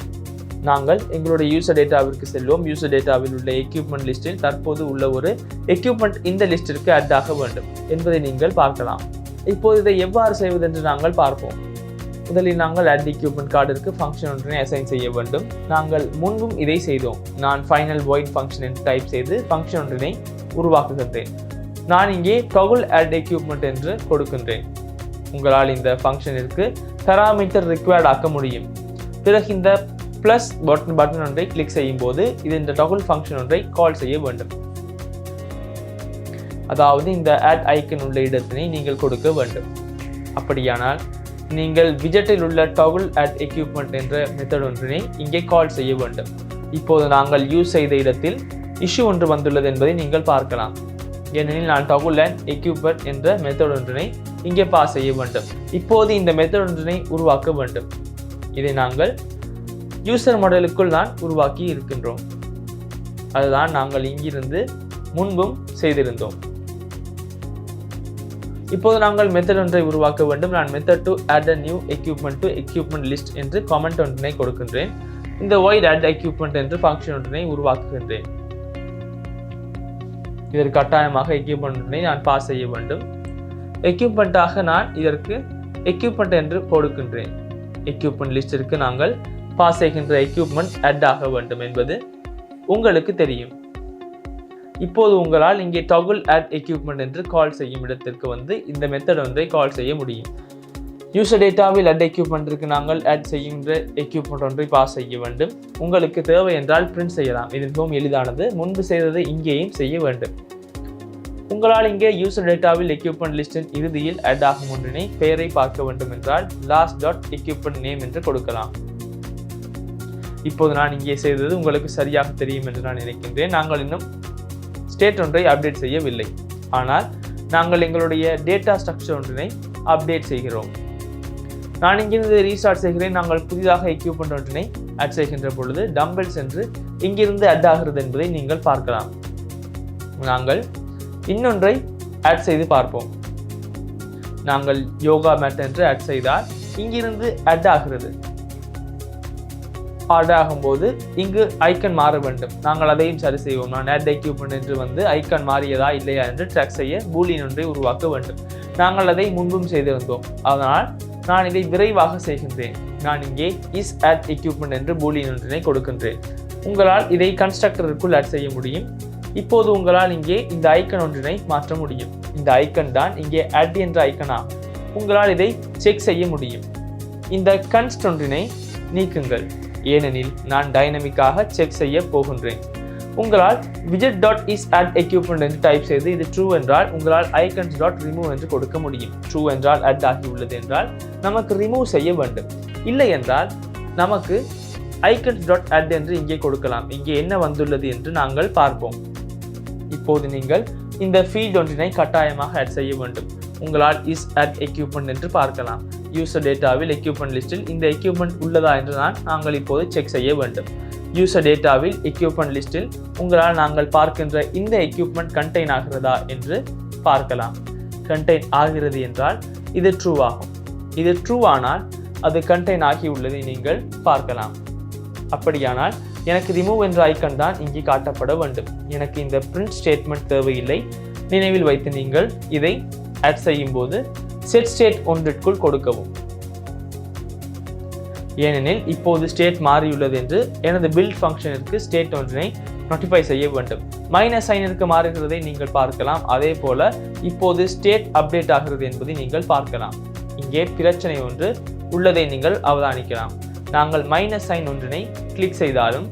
Speaker 1: நாங்கள் எங்களுடைய யூசர் டேட்டாவிற்கு செல்வோம். யூசர் டேட்டாவில் உள்ள எக்யூப்மெண்ட் லிஸ்டில் தற்போது உள்ள ஒரு எக்யூப்மெண்ட் இந்த லிஸ்டிற்கு ஆட் ஆக வேண்டும் என்பதை நீங்கள் பார்க்கலாம். இப்போது இதை எவ்வாறு செய்வது என்று நாங்கள் பார்ப்போம். முதலில் நாங்கள் ஆட் எக்யூப்மெண்ட் கார்டிற்கு ஃபங்க்ஷன் ஒன்றினை அசைன் செய்ய வேண்டும். நாங்கள் முன்பும் இதை செய்தோம். நான் ஃபைனல் வாய்ட் ஃபங்க்ஷன் என்று டைப் செய்து ஃபங்க்ஷன் ஒன்றினை உருவாக்குகின்றேன். நான் இங்கே toggle add equipment என்று கொடுக்கின்றேன். உங்களால் இந்த ஃபங்க்ஷனிற்கு பாராமீட்டர் ரிக்வயர்ட் ஆக்க முடியும். பிறகு இந்த பிளஸ் பட்டன் ஒன்றை கிளிக் செய்யும் போது இது இந்த toggle ஃபங்க்ஷன் ஒன்றை கால் செய்ய வேண்டும். அதாவது இந்த add ஐக்கன் உள்ள இடத்தினை நீங்கள் கொடுக்க வேண்டும். அப்படியானால் நீங்கள் விஜெட்டில் உள்ள toggle add equipment என்ற மெத்தட் ஒன்றினை இங்கே கால் செய்ய வேண்டும். இப்போது நாங்கள் யூஸ் செய்த இடத்தில் இஷ்யூ ஒன்று வந்துள்ளது என்பதை நீங்கள் பார்க்கலாம். ஏனெனில் நான் toggle add equipment என்ற மெத்தட் ஒன்றினை இங்கே பாஸ் செய்ய வேண்டும். இப்போது இந்த மெத்தட் ஒன்றினை உருவாக்க வேண்டும். இதை நாங்கள் யூசர் மாடலுக்குள் தான் உருவாக்கி இருக்கின்றோம். அதுதான் நாங்கள் இங்கிருந்து முன்பும் செய்திருந்தோம். இப்போது நாங்கள் மெத்தட் ஒன்றை உருவாக்க வேண்டும். நான் method to add a new equipment to equipment list என்று கமெண்ட் ஒன்றினை கொடுக்கின்றேன். இந்த void add equipment என்று ஃபங்க்ஷன் ஒன்றினை உருவாக்குகின்றேன். இதற்கு கட்டாயமாக எக்யூப்மெண்ட் ஒன்றினை நான் பாஸ் செய்ய வேண்டும். எக்யூப்மெண்ட்டாக நான் இதற்கு எக்யூப்மெண்ட் என்று கொடுக்கின்றேன். எக்யூப்மெண்ட் லிஸ்டிற்கு நாங்கள் பாஸ் செய்கின்ற எக்யூப்மெண்ட் ஆட் ஆக வேண்டும் என்பது உங்களுக்கு தெரியும். இப்போது உங்களால் இங்கே toggle add equipment என்று கால் செய்யும் இடத்திற்கு வந்து இந்த மெத்தட் ஒன்றை கால் செய்ய முடியும். யூசர் டேட்டாவில் add equipment நாங்கள் add செய்கின்ற equipment ஒன்றை பாஸ் செய்ய வேண்டும். உங்களுக்கு தேவை என்றால் பிரிண்ட் செய்யலாம். இது மிகவும் எளிதானது. முன்பு செய்ததை இங்கேயும் செய்ய வேண்டும். உங்களால் இங்கே யூசர் டேட்டாவில் equipment லிஸ்டின் இறுதியில் add ஆகும் ஒன்றினை பெயரை பார்க்க வேண்டும் என்றால் last.equipment name என்று கொடுக்கலாம். இப்போது நான் இங்கே செய்தது உங்களுக்கு சரியாக தெரியும் என்று நான் நினைக்கின்றேன். நாங்கள் இன்னும் ஸ்டேட் ஒன்றை அப்டேட் செய்யவில்லை, ஆனால் நாங்கள் எங்களுடைய டேட்டா ஸ்ட்ரக்சர் ஒன்றினை அப்டேட் செய்கிறோம். நான் இங்கிருந்து ரீஸ்டார்ட் செய்கிறேன். நாங்கள் புதிதாக எக்யூப்மெண்ட் ஒன்றினை ஆட் செய்கின்ற பொழுது டம்பல்ஸ் என்று இங்கிருந்து ஆட் ஆகிறது என்பதை நீங்கள் பார்க்கலாம். நாங்கள் இன்னொன்றை ஆட் செய்து பார்ப்போம். நாங்கள் யோகா மேட் என்று ஆட் செய்தால் இங்கிருந்து ஆட் ஆகிறது. ஆட் ஆகும்போது இங்கு ஐக்கன் மாற வேண்டும். நாங்கள் அதையும் சரி செய்வோம். நான் ஆட் எக்யூப்மெண்ட் என்று வந்து ஐக்கன் மாறியதா இல்லையா என்று ட்ராக் செய்ய பூலியன் ஒன்றை உருவாக்க வேண்டும். நாங்கள் அதை முன்பும் செய்திருந்தோம். அதனால் நான் இதை விரைவாக செய்கின்றேன். நான் இங்கே இஸ் ஆட் எக்யூப்மெண்ட் என்று பூலியன் ஒன்றினை கொடுக்கின்றேன். உங்களால் இதை கன்ஸ்ட்ரக்டருக்குள் ஆட் செய்ய முடியும். இப்போது உங்களால் இங்கே இந்த ஐக்கன் ஒன்றினை மாற்ற முடியும். இந்த ஐக்கன் தான் இங்கே ஆட் என்ற ஐக்கனா. உங்களால் இதை செக் செய்ய முடியும். இந்த கன்ஸ்ட் ஒன்றினை நீக்குங்கள், ஏனெனில் நான் டைனமிக்காக செக் செய்ய போகின்றேன். உங்களால் widget.isAddEquipment என்று டைப் செய்து இது ட்ரூ என்றால் உங்களால் icons.remove என்று கொடுக்க முடியும். ட்ரூ என்றால் add ஆகியுள்ளது என்றால் நமக்கு ரிமூவ் செய்ய வேண்டும். இல்லை என்றால் நமக்கு icons.add என்று இங்கே கொடுக்கலாம். இங்கே என்ன வந்துள்ளது என்று நாங்கள் பார்ப்போம். இப்போது நீங்கள் இந்த ஃபீல்ட் ஒன்றினை கட்டாயமாக ஆட் செய்ய வேண்டும். உங்களால் is add equipment என்று பார்க்கலாம். யூசர் டேட்டாவில் எக்யூப்மெண்ட் லிஸ்டில் இந்த எக்யூப்மெண்ட் உள்ளதா என்று நாங்கள் இப்போது செக் செய்ய வேண்டும். யூசர் டேட்டாவில் எக்யூப்மெண்ட் லிஸ்டில் உங்களால் நாங்கள் பார்க்கின்ற இந்த எக்யூப்மெண்ட் கண்டெயின் ஆகிறதா என்று பார்க்கலாம். கண்டெயின் ஆகிறது என்றால் இது ட்ரூ ஆகும். இது ட்ரூ ஆனால் அது கண்டெயின் ஆகி உள்ளதை நீங்கள் பார்க்கலாம். அப்படியானால் எனக்கு ரிமூவ் என்ற ஐக்கன் தான் இங்கே காட்டப்பட வேண்டும். எனக்கு இந்த பிரிண்ட் ஸ்டேட்மெண்ட் தேவையில்லை. நினைவில் வைத்து நீங்கள் இதை ஆட் செய்யும் போது செட் ஸ்டேட் ஒன்றிற்குள் கொடுக்கவும். ஏனெனில் இப்போது ஸ்டேட் மாறியுள்ளது என்று எனது பில்ட் ஃபங்க்ஷனிற்கு ஸ்டேட் ஒன்றினை நோட்டிஃபை செய்ய வேண்டும். -சைனிற்கு மாறுகிறதை நீங்கள் பார்க்கலாம். அதே போல இப்போது ஸ்டேட் அப்டேட் ஆகிறது என்பதை நீங்கள் பார்க்கலாம். இங்கே பிரச்சனை ஒன்று உள்ளதை நீங்கள் அவதானிக்கலாம். நாங்கள் -சைன் ஒன்றினை கிளிக் செய்தாலும்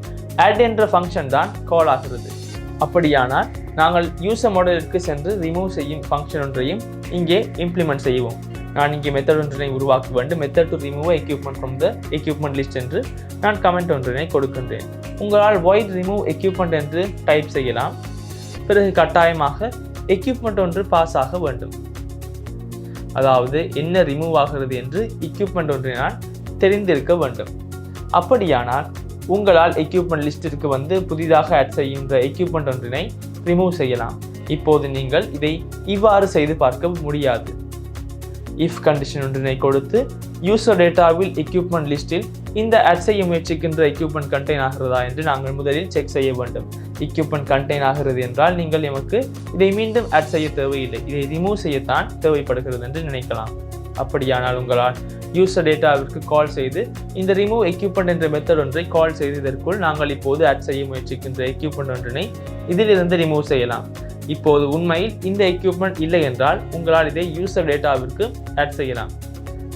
Speaker 1: add என்ற ஃபங்க்ஷன் தான் கால் ஆகிறது. அப்படியானால் நாங்கள் யூசர் மாடலிற்கு சென்று ரிமூவ் செய்யும் ஃபங்க்ஷன் ஒன்றையும் இங்கே இம்ப்ளிமெண்ட் செய்வோம். நான் இங்கே மெத்தட் ஒன்றினை உருவாக்க வேண்டும். Method to remove equipment from the equipment list என்று நான் கமெண்ட் ஒன்றினை கொடுக்கின்றேன். உங்களால் void remove equipment என்று டைப் செய்யலாம். பிறகு கட்டாயமாக எக்யூப்மெண்ட் ஒன்று பாஸ் ஆக வேண்டும். அதாவது என்ன ரிமூவ் ஆகிறது என்று எக்யூப்மெண்ட் ஒன்றினால் தெரிந்திருக்க வேண்டும். அப்படியானால் உங்களால் எக்யூப்மெண்ட் லிஸ்டிற்கு வந்து புதிதாக ஆட் செய்கின்ற எக்யூப்மெண்ட் ஒன்றினை ரிமூவ் செய்யலாம். இப்போது நீங்கள் இதை இவ்வாறு செய்து பார்க்க முடியாது. இஃப் கண்டிஷன் ஒன்றினை கொடுத்து யூசர் டேட்டாவில் எக்யூப்மெண்ட் லிஸ்டில் இந்த ஆட் செய்ய முயற்சிக்கின்ற எக்யூப்மெண்ட் கண்டெயின் ஆகிறதா என்று நாங்கள் முதலில் செக் செய்ய வேண்டும். எக்யூப்மெண்ட் கண்டெயின் ஆகிறது என்றால் நீங்கள் எமக்கு இதை மீண்டும் ஆட் செய்ய தேவையில்லை, இதை ரிமூவ் செய்யத்தான் தேவைப்படுகிறது என்று நினைக்கலாம். அப்படியானால் உங்களால் யூசர் டேட்டாவிற்கு கால் செய்து இந்த ரிமூவ் எக்யூப்மெண்ட் என்ற மெத்தட் ஒன்றை கால் செய்து இதற்குள் நாங்கள் இப்போது ஆட் செய்ய முயற்சிக்கின்ற எக்யூப்மெண்ட் ஒன்றினை இதிலிருந்து ரிமூவ் செய்யலாம். இப்போது உண்மையில் இந்த எக்யூப்மெண்ட் இல்லை என்றால் உங்களால் இதை யூசர் டேட்டாவிற்கு ஆட் செய்யலாம்.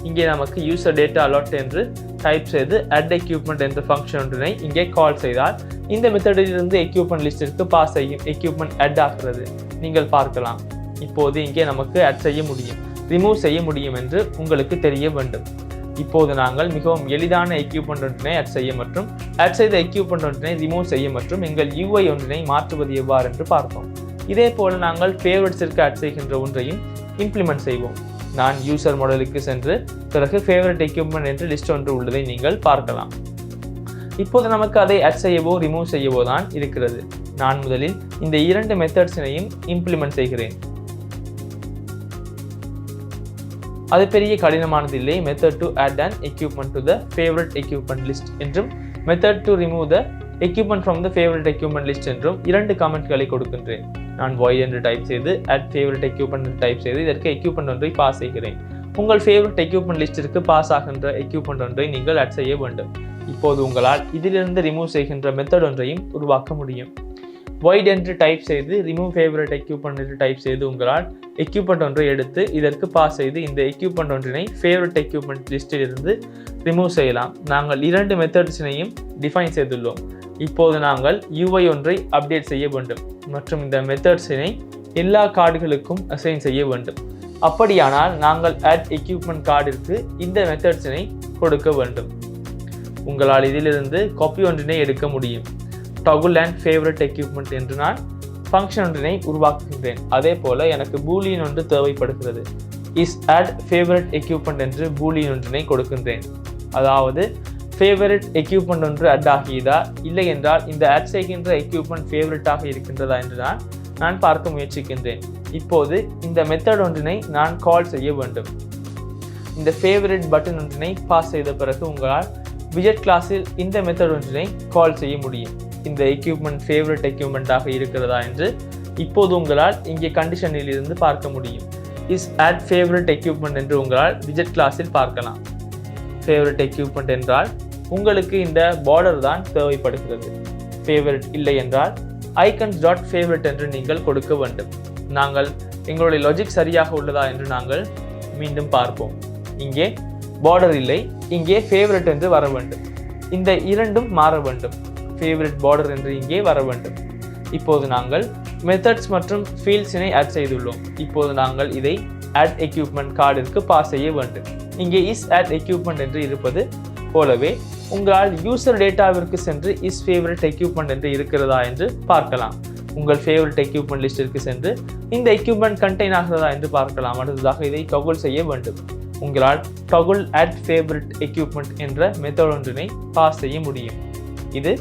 Speaker 1: இங்கே நமக்கு யூசர் டேட்டா அலாட் என்று டைப் செய்து add equipment என்ற ஃபங்க்ஷன் ஒன்றினை இங்கே கால் செய்தால் இந்த மெத்தடிலிருந்து எக்யூப்மெண்ட் லிஸ்டிற்கு பாஸ் செய்யும் எக்யூப்மெண்ட் ஆட் ஆகிறது நீங்கள் பார்க்கலாம். இப்போது இங்கே நமக்கு ஆட் செய்ய முடியும், ரிமூவ் செய்ய முடியும் என்று உங்களுக்கு தெரிய வேண்டும். இப்போது நாங்கள் மிகவும் எளிதான எக்யூப்மெண்ட் ஒன்றினை ஆட் செய்ய மற்றும் ஆட் செய்த எக்யூப்மெண்ட் ஒன்றினை ரிமூவ் செய்ய மற்றும் எங்கள் UI ஒன்றினை மாற்றுவது எவ்வாறு என்று பார்த்தோம். இதே போல நாங்கள் ஃபேவரட்ஸிற்கு ஆட் செய்கின்ற ஒன்றையும் இம்ப்ளிமெண்ட் செய்வோம். நான் யூசர் மாடலுக்கு சென்று பிறகு ஃபேவரட் எக்யூப்மெண்ட் என்று லிஸ்ட் ஒன்று உள்ளதை நீங்கள் பார்க்கலாம். இப்போது நமக்கு அதை ஆட் செய்யவோ ரிமூவ் செய்யவோ தான் இருக்கிறது. நான் முதலில் இந்த இரண்டு மெத்தட்ஸினையும் இம்ப்ளிமெண்ட் செய்கிறேன். அது பெரிய கடினமானதில்லை. Method to add an equipment to the favorite equipment list என்றும் method to remove the equipment from the favorite equipment list என்றும் இரண்டு கமெண்ட்களை கொடுக்கின்றேன். நான் void என்று டைப் செய்து add favorite equipment என்று டைப் செய்து இதற்கு எக்யூப்மெண்ட் ஒன்றை பாஸ் செய்கிறேன். உங்கள் ஃபேவரட் எக்யூப்மெண்ட் லிஸ்டிற்கு பாஸ் ஆகின்ற எக்யூப்மெண்ட் ஒன்றை நீங்கள் ஆட் செய்ய வேண்டும். இப்போது உங்களால் இதிலிருந்து ரிமூவ் செய்கின்ற மெத்தட் ஒன்றையும் உருவாக்க முடியும். void என்று டைப் செய்து ரிமூவ் ஃபேவரட் எக்யூப்மெண்ட் என்று டைப் செய்து உங்களால் எக்யூப்மெண்ட் ஒன்றை எடுத்து இதற்கு பாஸ் செய்து இந்த எக்யூப்மெண்ட் ஒன்றினை ஃபேவரட் எக்யூப்மெண்ட் லிஸ்டில் இருந்து ரிமூவ் செய்யலாம். நாங்கள் 2 மெத்தட்ஸினையும் டிஃபைன் செய்துள்ளோம். இப்போது நாங்கள் UI ஒன்றை அப்டேட் செய்ய வேண்டும் மற்றும் இந்த மெத்தட்ஸினை எல்லா கார்டுகளுக்கும் அசைன் செய்ய வேண்டும். அப்படியானால் நாங்கள் add equipment கார்டிற்கு இந்த மெத்தட்ஸினை கொடுக்க வேண்டும். உங்களால் இதிலிருந்து காப்பி ஒன்றினை எடுக்க முடியும். toggle and favorite equipment என்று நான் ஃபங்க்ஷன் ஒன்றினை உருவாக்குகின்றேன். அதே போல எனக்கு பூலியன் ஒன்று தேவைப்படுகிறது. is add favorite equipment என்று பூலியன் ஒன்றினை கொடுக்கின்றேன். அதாவது ஃபேவரட் எக்யூப்மெண்ட் ஒன்று அட் ஆகியதா இல்லை என்றால் இந்த ஆட் செய்கின்ற எக்யூப்மெண்ட் ஃபேவரட்டாக இருக்கின்றதா என்று நான் பார்க்க முயற்சிக்கின்றேன். இப்போது இந்த மெத்தட் ஒன்றினை நான் கால் செய்ய வேண்டும். இந்த ஃபேவரட் பட்டன் ஒன்றினை பாஸ் செய்த பிறகு உங்களால் விஜெட் கிளாஸில் இந்த மெத்தட் ஒன்றினை கால் செய்ய முடியும். இந்த எக்யூப்மெண்ட் ஃபேவரட் எக்யூப்மெண்ட்டாக இருக்கிறதா என்று இப்போது உங்களால் இங்கே கண்டிஷனில் இருந்து பார்க்க முடியும். இஸ் ஆட் ஃபேவரட் எக்யூப்மெண்ட் என்று உங்களால் விஜெட் கிளாஸில் பார்க்கலாம். ஃபேவரட் எக்யூப்மெண்ட் என்றால் உங்களுக்கு இந்த பார்டர் தான் தேவைப்படுகிறது. ஃபேவரட் இல்லை என்றால் icons.favorite என்று நீங்கள் கொடுக்க வேண்டும். நாங்கள் எங்களுடைய லாஜிக் சரியாக உள்ளதா என்று நாங்கள் மீண்டும் பார்ப்போம். இங்கே பார்டர் இல்லை, இங்கே ஃபேவரட் என்று வர வேண்டும். இந்த இரண்டும் மாற வேண்டும். ஃபேவரட் பார்டர் என்று இங்கே வர வேண்டும். இப்போது நாங்கள் மெத்தட்ஸ் மற்றும் ஃபீல்ட்ஸினை ஆட் செய்துள்ளோம். இப்போது நாங்கள் இதை add equipment கார்டிற்கு பாஸ் செய்ய வேண்டும். இங்கே is add equipment என்று இருப்பது போலவே உங்களால் யூசர் டேட்டாவிற்கு சென்று is favorite equipment என்று இருக்கிறதா என்று பார்க்கலாம். உங்கள் ஃபேவரட் எக்யூப்மெண்ட் லிஸ்டிற்கு சென்று இந்த எக்யூப்மெண்ட் கண்டெயின் ஆகிறதா என்று பார்க்கலாம். அடுத்ததாக இதை டொகுல் செய்ய வேண்டும். உங்களால் toggle add favorite equipment என்ற மெத்தட் ஒன்றினை பாஸ் செய்ய முடியும். இது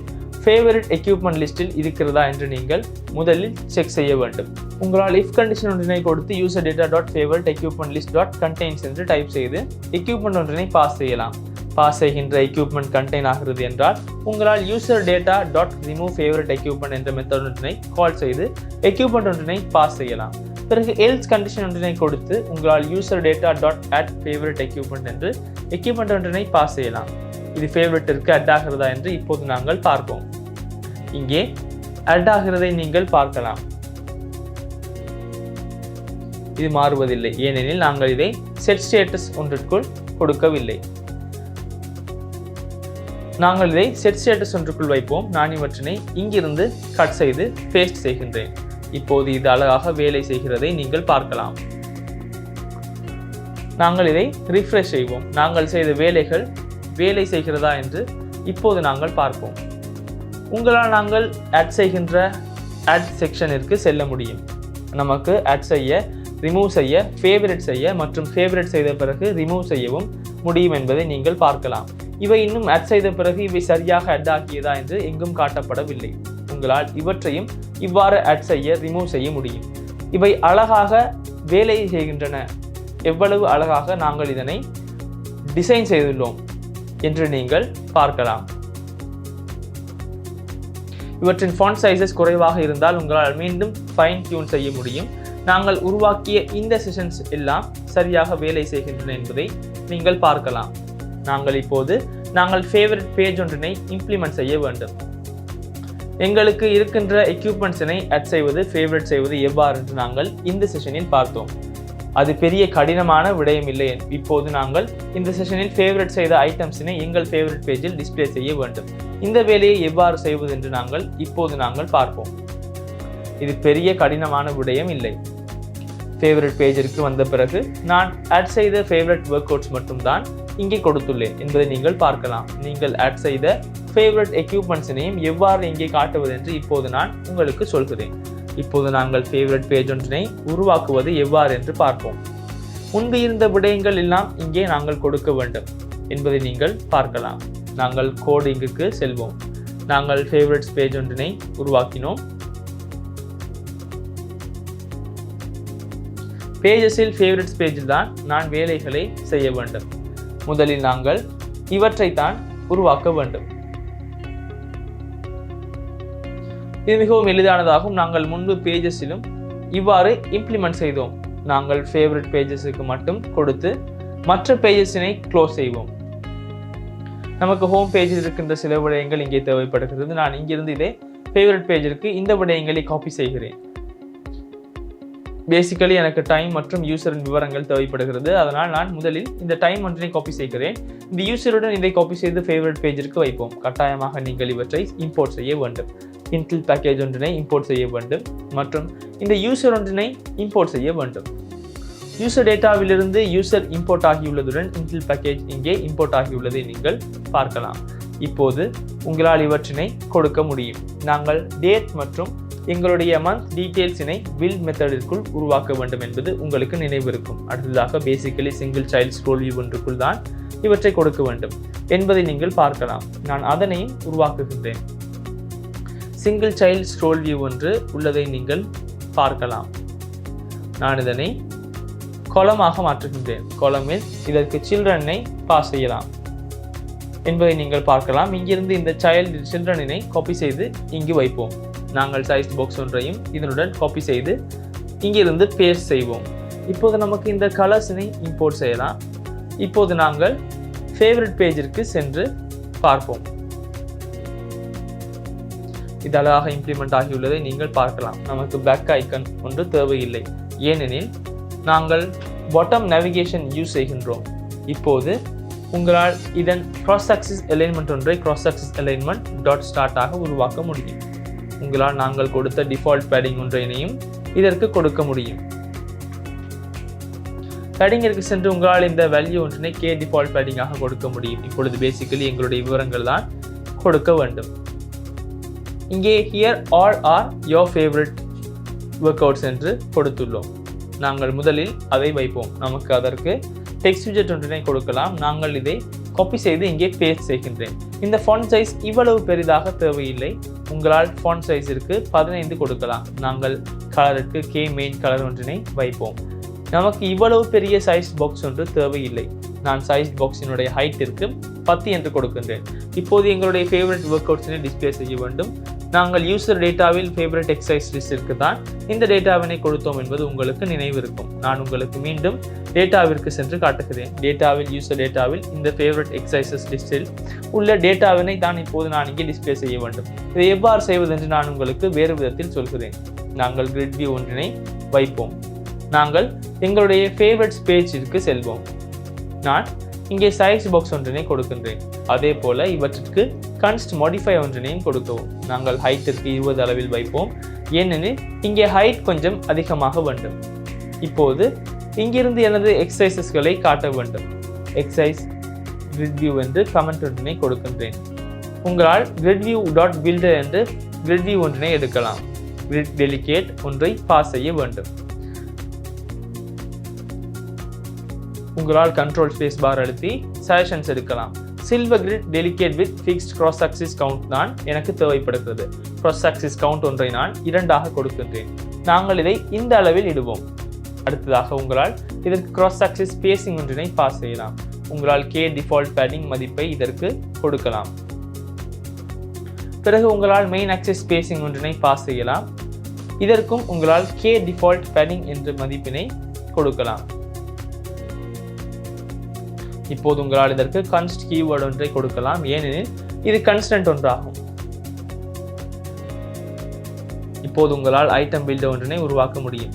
Speaker 1: ஃபேவரட் எக்யூப்மெண்ட் லிஸ்டில் இருக்கிறதா என்று நீங்கள் முதலில் செக் செய்ய வேண்டும். உங்களால் if கண்டிஷன் ஒன்றினை கொடுத்து user data.favorite equipment list.contains என்று டைப் செய்து எக்யூப்மெண்ட் ஒன்றினை பாஸ் செய்யலாம். பாஸ் செய்கின்ற எக்யூப்மெண்ட் கண்டெயின் ஆகிறது என்றால் உங்களால் user data.remove favorite equipment என்ற மெத்தட் ஒன்றினை கால் செய்து எக்யூப்மெண்ட் ஒன்றினை பாஸ் செய்யலாம். பிறகு else கண்டிஷன் ஒன்றினை கொடுத்து உங்களால் user data.add favorite equipment என்று எக்யூப்மெண்ட் ஒன்றினை பாஸ் செய்யலாம். இது ஃபேவரட்டிற்கு அட் ஆகிறதா என்று இப்போது நாங்கள் பார்ப்போம். இங்கே அட் ஆகிறதை நீங்கள் பார்க்கலாம். இது மாறுவதில்லை, ஏனெனில் நாங்கள் இதை செட் ஸ்டேட்டஸ் ஒன்றிற்குள் கொடுக்கவில்லை. நாங்கள் இதை செட் ஸ்டேட்டஸ் ஒன்றுக்குள் வைப்போம். நான் இவற்றினை இங்கிருந்து கட் செய்து பேஸ்ட் செய்கின்றேன். இப்போது இது அழகாக வேலை செய்கிறதை நீங்கள் பார்க்கலாம். நாங்கள் இதை ரிஃப்ரெஷ் செய்வோம். நாங்கள் செய்த வேலைகள் வேலை செய்கிறதா என்று இப்போது நாங்கள் பார்ப்போம். உங்களால் நாங்கள் ஆட் செய்கின்ற ஆட் செக்ஷனிற்கு செல்ல முடியும். நமக்கு ஆட் செய்ய, ரிமூவ் செய்ய, ஃபேவரட் செய்ய மற்றும் ஃபேவரட் செய்த பிறகு ரிமூவ் செய்யவும் முடியும் என்பதை நீங்கள் பார்க்கலாம். இவை இன்னும் ஆட் செய்த பிறகு இவை சரியாக ஆட் ஆகியதா என்று எங்கும் காட்டப்படவில்லை. உங்களால் இவற்றையும் இவ்வாறு ஆட் செய்ய, ரிமூவ் செய்ய முடியும். இவை அழகாக வேலை செய்கின்றன. எவ்வளவு அழகாக நாங்கள் இதனை டிசைன் செய்துள்ளோம் என்று நீங்கள் பார்க்கலாம். இவற்றின் ஃபாண்ட் சைஸஸ் குறைவாக இருந்தால் உங்களால் மீண்டும் ஃபைன் டியூன் செய்ய முடியும். நாங்கள் உருவாக்கிய இந்த செஷன்ஸ் எல்லாம் சரியாக வேலை செய்கின்றன என்பதை நீங்கள் பார்க்கலாம். நாங்கள் ஃபேவரட் பேஜ் ஒன்றினை இம்ப்ளிமெண்ட் செய்ய வேண்டும். எங்களுக்கு இருக்கின்ற எக்யூப்மெண்ட்ஸினை ஆட் செய்வது, ஃபேவரட் செய்வது எவ்வாறு என்று நாங்கள் இந்த செஷனில் பார்த்தோம். அது பெரிய கடினமான விடயம் இல்லை. இப்போது நாங்கள் இந்த செஷனில் ஃபேவரட் செய்த ஐட்டம்ஸினை எங்கள் ஃபேவரட் பேஜில் டிஸ்பிளே செய்ய வேண்டும். இந்த வேலையை எவ்வாறு செய்வது என்று இப்போது நாங்கள் பார்ப்போம். இது பெரிய கடினமான விடயம் இல்லை. ஃபேவரட் பேஜிற்கு வந்த பிறகு நான் ஆட் செய்த ஃபேவரட் ஒர்க் அவுட்ஸ் மட்டும்தான் இங்கே கொடுத்துள்ளேன் என்பதை நீங்கள் பார்க்கலாம். நீங்கள் ஆட் செய்த ஃபேவரட் எக்யூப்மெண்ட்ஸினையும் எவ்வாறு இங்கே காட்டுவது என்று இப்போது நான் உங்களுக்கு சொல்கிறேன். இப்போது நாங்கள் ஃபேவரட் பேஜ் ஒன்றினை உருவாக்குவது எவ்வாறு என்று பார்ப்போம். முன்பு இருந்த விடயங்கள் எல்லாம் இங்கே நாங்கள் கொடுக்க வேண்டும் என்பதை நீங்கள் பார்க்கலாம். நாங்கள் கோடிங்குக்கு செல்வோம். நாங்கள் ஃபேவரட்ஸ் பேஜ் ஒன்றினை உருவாக்கினோம். பேஜஸில் ஃபேவரட்ஸ் பேஜில் தான் நான் வேலைகளை செய்ய வேண்டும். முதலில் நாங்கள் இவற்றைத்தான் உருவாக்க வேண்டும். இது மிகவும் எளிதானதாகும். நாங்கள் முன்பு பேஜஸிலும் இவ்வாறு இம்ப்ளிமெண்ட் செய்தோம். நாங்கள் ஃபேவரட் பேஜஸுக்கு மட்டும் கொடுத்து மற்ற பேஜஸினை க்ளோஸ் செய்வோம். நமக்கு ஹோம் பேஜில் இருக்கின்ற சில விடயங்கள் இங்கே தேவைப்படுகிறது. நான் இங்கிருந்து இதை ஃபேவரட் பேஜிற்கு இந்த விடயங்களை காப்பி செய்கிறேன். பேசிக்கலி எனக்கு டைம் மற்றும் யூசரின் விவரங்கள் தேவைப்படுகிறது. அதனால் நான் முதலில் இந்த டைம் ஒன்றினை காப்பி செய்கிறேன். இந்த யூசருடன் இதை காப்பி செய்து ஃபேவரட் பேஜிற்கு வைப்போம். கட்டாயமாக நீங்கள் இவற்றை இம்போர்ட் செய்ய வேண்டும். இன்டில் பேக்கேஜ் ஒன்றினை இம்போர்ட் செய்ய வேண்டும் மற்றும் இந்த யூசர் ஒன்றினை இம்போர்ட் செய்ய வேண்டும். யூசர் டேட்டாவிலிருந்து யூசர் இம்போர்ட் ஆகியுள்ளதுடன் இன்டில் பேக்கேஜ் இங்கே இம்போர்ட் ஆகியுள்ளதை நீங்கள் பார்க்கலாம். இப்போது உங்களால் இவற்றினை கொடுக்க முடியும். நாங்கள் டேட் மற்றும் எங்களுடைய மந்த் டீட்டெயில்ஸினை பில்ட் மெத்தடிற்குள் உருவாக்க வேண்டும் என்பது உங்களுக்கு நினைவிருக்கும். அடுத்ததாக basically single child scroll view ஒன்றுக்குள் தான் இவற்றை கொடுக்க வேண்டும் என்பதை நீங்கள் பார்க்கலாம். நான் அதனையும் உருவாக்குகின்றேன். சிங்கிள் சைல்ட் ஸ்க்ரோல் வியூ ஒன்று உள்ளதை நீங்கள் பார்க்கலாம். நான் இதனை காலமாக மாற்றுகின்றேன். காலமில் இதற்கு சில்ட்ரனை பாஸ் செய்யலாம் என்பதை நீங்கள் பார்க்கலாம். இங்கிருந்து இந்த சில்ட்ரனினை காப்பி செய்து இங்கு வைப்போம். நாங்கள் சைஸ் பாக்ஸ் ஒன்றையும் இதனுடன் காப்பி செய்து இங்கிருந்து பேஸ்ட் செய்வோம். இப்போது நமக்கு இந்த கலர்ஸினை இம்போர்ட் செய்யலாம். இப்போது நாங்கள் ஃபேவரட் பேஜிற்கு சென்று பார்ப்போம். இது அழகாக இம்ப்ளிமெண்ட் ஆகியுள்ளதை நீங்கள் பார்க்கலாம். நமக்கு பேக் ஐக்கன் ஒன்று தேவையில்லை, ஏனெனில் நாங்கள் பாட்டம் நேவிகேஷன் யூஸ் செய்கின்றோம். இப்போது உங்களால் இதன் கிராஸ் ஆக்சிஸ் அலைன்மெண்ட் ஒன்றை cross axis alignment dot start ஆக உருவாக்க முடியும். உங்களால் நாங்கள் கொடுத்த டிஃபால்ட் பேடிங் ஒன்றையும் இதற்கு கொடுக்க முடியும். பேடிங்கிற்கு சென்று உங்களால் இந்த வேல்யூ ஒன்றினை கே டிஃபால்ட் பேடிங்காக கொடுக்க முடியும். இப்பொழுது பேசிக்கலி எங்களுடைய விவரங்கள் தான் கொடுக்க வேண்டும். இங்கே here all are your favourite workouts என்று கொடுத்துள்ளோம். நாங்கள் முதலில் அதை வைப்போம். நமக்கு அதற்கு டெக்ஸ்ட் விஜெட் ஒன்றினை கொடுக்கலாம். நாங்கள் இதை காப்பி செய்து இங்கே பேஸ்ட் செய்கின்றேன். இந்த ஃபாண்ட் சைஸ் இவ்வளவு பெரிதாக தேவையில்லை. உங்களால் ஃபாண்ட் சைஸிற்கு 15 கொடுக்கலாம். நாங்கள் கலருக்கு கே மெயின் கலர் ஒன்றினை வைப்போம். நமக்கு இவ்வளவு பெரிய சைஸ் பாக்ஸ் ஒன்று தேவையில்லை. நான் சைஸ் பாக்ஸினுடைய ஹைட்டிற்கு 10 என்று கொடுக்கின்றேன். இப்போது எங்களுடைய ஃபேவரட் ஒர்க் அவுட்ஸினை டிஸ்பிளே செய்ய வேண்டும். நாங்கள் யூசர் டேட்டாவில் ஃபேவரட் எக்ஸசைஸ் லிஸ்டிற்கு தான் இந்த டேட்டாவினை கொடுத்தோம் என்பது உங்களுக்கு நினைவிருக்கும். நான் உங்களுக்கு மீண்டும் டேட்டாவிற்கு சென்று காட்டுகிறேன். டேட்டாவில் யூசர் டேட்டாவில் இந்த ஃபேவரட் எக்ஸசைசஸ் லிஸ்டில் உள்ள டேட்டாவினை தான் இப்போது நான் இங்கே டிஸ்பிளே செய்ய வேண்டும். இதை எவ்வாறு செய்வது என்று நான் உங்களுக்கு வேறு விதத்தில் சொல்கிறேன். நாங்கள் கிரிட் வியூ ஒன்றினை வைப்போம். நாங்கள் எங்களுடைய ஃபேவரட்ஸ் பேஜிற்கு செல்வோம். நான் இங்கே சைஸ் பாக்ஸ் ஒன்றினை கொடுக்கின்றேன். அதே போல இவற்றிற்கு கன்ஸ்ட் மாடிஃபை ஒன்றினையும் கொடுக்கவும். நாங்கள் ஹைட்டிற்கு 20 அளவில் வைப்போம், ஏனெனில் இங்கே ஹைட் கொஞ்சம் அதிகமாக வேண்டும். இப்போது இங்கிருந்து எனது எக்ஸசைசஸ்களை காட்ட வேண்டும். எக்ஸசைஸ் கிரிட் வியூ என்று கமெண்ட் ஒன்றினை கொடுக்கின்றேன். உங்களால் கிரிட் வியூ டாட் பில்டர் என்று கிரிட் வியூ ஒன்றினை எடுக்கலாம். கிரிட் டெலிகேட் ஒன்றை பாஸ் செய்ய வேண்டும். உங்களால் கண்ட்ரோல் ஸ்பேஸ் பார் அழுத்தி சஜஷன்ஸ் எடுக்கலாம். Silver grid delicate with fixed cross axis count தான் எனக்கு தேவைப்படுகிறது. கிராஸ் ஆக்சிஸ் கவுண்ட் ஒன்றை நான் 2ஆக கொடுக்கின்றேன். நாங்கள் இதை இந்த அளவில் இடுவோம். அடுத்ததாக உங்களால் இதற்கு கிராஸ் ஆக்சிஸ் ஸ்பேசிங் ஒன்றினை பாஸ் செய்யலாம். உங்களால் கே டிஃபால்ட் பேடிங் மதிப்பை இதற்கு கொடுக்கலாம். பிறகு உங்களால் மெயின் ஆக்சிஸ் ஸ்பேசிங் ஒன்றினை பாஸ் செய்யலாம். இதற்கும் உங்களால் கே டிஃபால்ட் பேடிங் என்ற மதிப்பினை கொடுக்கலாம். இப்போது உங்களால் இதற்கு கன்ஸ்ட் கீவேர்டு ஒன்றை கொடுக்கலாம், ஏனெனில் இது கன்ஸ்டன்ட் ஒன்றாகும். இப்போது உங்களால் ஐட்டம் பில்டர் ஒன்றினை உருவாக்க முடியும்.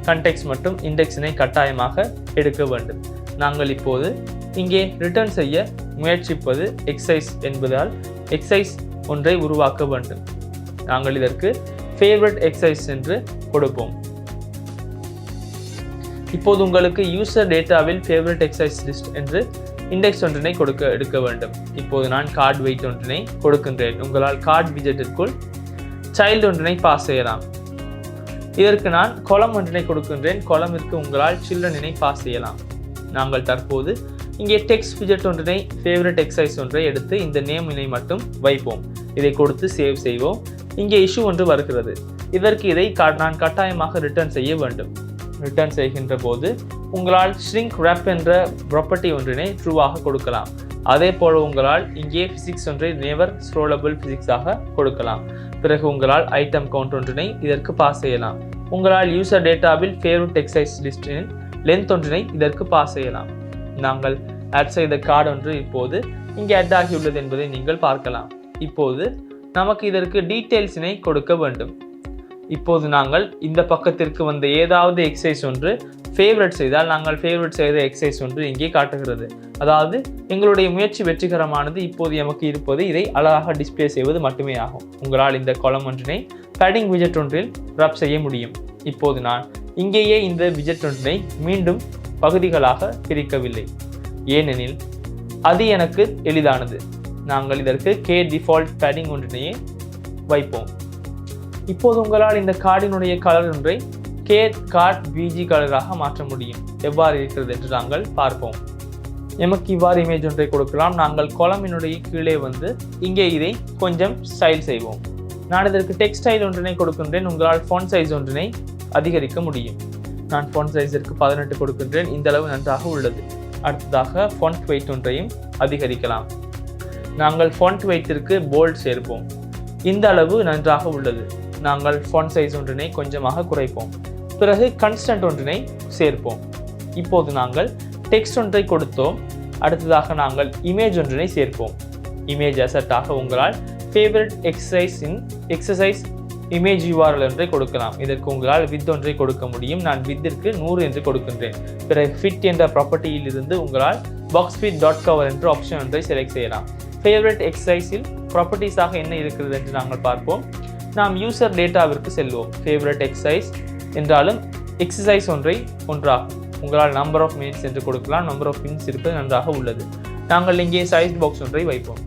Speaker 1: கண்டெக்ஸ்ட் மற்றும் இண்டெக்ஸினை கட்டாயமாக எடுக்க வேண்டும். நாங்கள் இப்போது இங்கே ரிட்டர்ன் செய்ய முயற்சிப்பது எக்ஸசைஸ் என்பதால் எக்ஸசைஸ் ஒன்றை உருவாக்க வேண்டும். நாங்கள் இதற்கு ஃபேவரட் எக்ஸசைஸ் என்று கொடுப்போம். இப்போது உங்களுக்கு யூசர் டேட்டாவில் ஃபேவரட் எக்ஸசைஸ் லிஸ்ட் என்று இண்டெக்ஸ் ஒன்றினை எடுக்க வேண்டும். இப்போது நான் கார்டு வெயிட் ஒன்றினை கொடுக்கின்றேன். உங்களால் கார்டு விஜெட்டிற்குள் சைல்டு ஒன்றினை பாஸ் செய்யலாம். இதற்கு நான் காலம் ஒன்றினை கொடுக்கின்றேன். காலமிற்கு உங்களால் சில்ட்ரனினை பாஸ் செய்யலாம். நாங்கள் தற்போது இங்கே டெக்ஸ்ட் விஜெட் ஒன்றினை ஃபேவரட் எக்ஸசைஸ் ஒன்றை எடுத்து இந்த நேமினை மட்டும் வைப்போம். இதை கொடுத்து சேவ் செய்வோம். இங்கே இஷ்யூ ஒன்று வருகிறது. இதற்கு இதை நான் கட்டாயமாக ரிட்டர்ன் செய்ய வேண்டும். ரிட்டர்ன் செய்கின்ற போது உங்களால் shrink wrap என்ற ப்ராப்பர்ட்டி ஒன்றினை ட்ரூவாக கொடுக்கலாம். அதே போல உங்களால் இங்கே பிசிக்ஸ் ஒன்றை நெவர் ஸ்க்ரோலபிள் பிசிக்ஸாக கொடுக்கலாம். பிறகு உங்களால் ஐட்டம் கவுண்ட் ஒன்றினை இதற்கு பாஸ் செய்யலாம். உங்களால் யூசர் டேட்டாவில் ஃபேவரட் எக்ஸசைஸ் லிஸ்டின் லென்த் ஒன்றினை இதற்கு பாஸ் செய்யலாம். நாங்கள் ஆட் செய்த கார்டு ஒன்று இப்போது இங்கே ஆட் ஆகியுள்ளது என்பதை நீங்கள் பார்க்கலாம். இப்போது நமக்கு இதற்கு டீட்டெயில்ஸினை கொடுக்க வேண்டும். இப்போது நாங்கள் இந்த பக்கத்திற்கு வந்த ஏதாவது எக்ஸசைஸ் ஒன்று ஃபேவரட் செய்தால் நாங்கள் ஃபேவரட் செய்த எக்ஸசைஸ் ஒன்று இங்கே காட்டுகிறது. அதாவது எங்களுடைய முயற்சி வெற்றிகரமானது. இப்போது எமக்கு இருப்பது இதை அழகாக டிஸ்பிளே செய்வது மட்டுமே ஆகும். உங்களால் இந்த காலம் ஒன்றினை பேடிங் விஜெட் ஒன்றில் ரப் செய்ய முடியும். இப்போது நான் இங்கேயே இந்த விஜெட் ஒன்றினை மீண்டும் பகுதிகளாக பிரிக்கவில்லை, ஏனெனில் அது எனக்கு எளிதானது. நாங்கள் இதற்கு கே டிஃபால்ட் பேடிங் ஒன்றினையே வைப்போம். இப்போது உங்களால் இந்த கார்டினுடைய கலர் ஒன்றை கே கார்ட் பிஜி கலராக மாற்ற முடியும். எவ்வாறு இருக்கிறது என்று நாங்கள் பார்ப்போம். எமக்கு இவ்வாறு இமேஜ் ஒன்றை கொடுக்கலாம். நாங்கள் காலமினுடைய கீழே வந்து இங்கே இதை கொஞ்சம் ஸ்டைல் செய்வோம். நான் இதற்கு டெக்ஸ்டைல் ஒன்றினை கொடுக்கின்றேன். உங்களால் ஃபாண்ட் சைஸ் ஒன்றினை அதிகரிக்க முடியும். நான் ஃபாண்ட் சைஸிற்கு 18 கொடுக்கின்றேன். இந்த அளவு நன்றாக உள்ளது. அடுத்ததாக ஃபாண்ட் வெயிட் ஒன்றையும் அதிகரிக்கலாம். நாங்கள் ஃபாண்ட் வெயிட்டிற்கு போல்ட் சேர்ப்போம். இந்த அளவு நன்றாக உள்ளது. நாங்கள் ஃபாண்ட் சைஸ் ஒன்றினை கொஞ்சமாக குறைப்போம். பிறகு கன்ஸ்டன்ட் ஒன்றினை சேர்ப்போம். இப்போது நாங்கள் டெக்ஸ்ட் ஒன்றை கொடுத்தோம். அடுத்ததாக நாங்கள் இமேஜ் ஒன்றினை சேர்ப்போம். இமேஜ் அசட்டாக உங்களால் ஃபேவரட் எக்ஸசைஸ் இமேஜ் URL ஒன்றை கொடுக்கலாம். இதற்கு உங்களால் வித் ஒன்றை கொடுக்க முடியும். நான் வித்திற்கு 100 என்று கொடுக்கின்றேன். பிறகு ஃபிட் என்ற ப்ராப்பர்ட்டியில் இருந்து உங்களால் boxfit.cover என்ற ஆப்ஷன் ஒன்றை செலக்ட் செய்யலாம். ஃபேவரட் எக்ஸசைஸில் ப்ராப்பர்ட்டிஸாக என்ன இருக்கிறது என்று நாங்கள் பார்ப்போம். நாம் யூசர் டேட்டாவிற்கு செல்வோம். ஃபேவரட் எக்ஸசைஸ் என்றாலும் எக்ஸசைஸ் ஒன்றாகும். உங்களால் நம்பர் ஆஃப் மினிட்ஸ் என்று கொடுக்கலாம். நம்பர் ஆஃப் மினிட்ஸ் இருப்பது நன்றாக உள்ளது. நாங்கள் இங்கே சைஸ் பாக்ஸ் ஒன்றை வைப்போம்.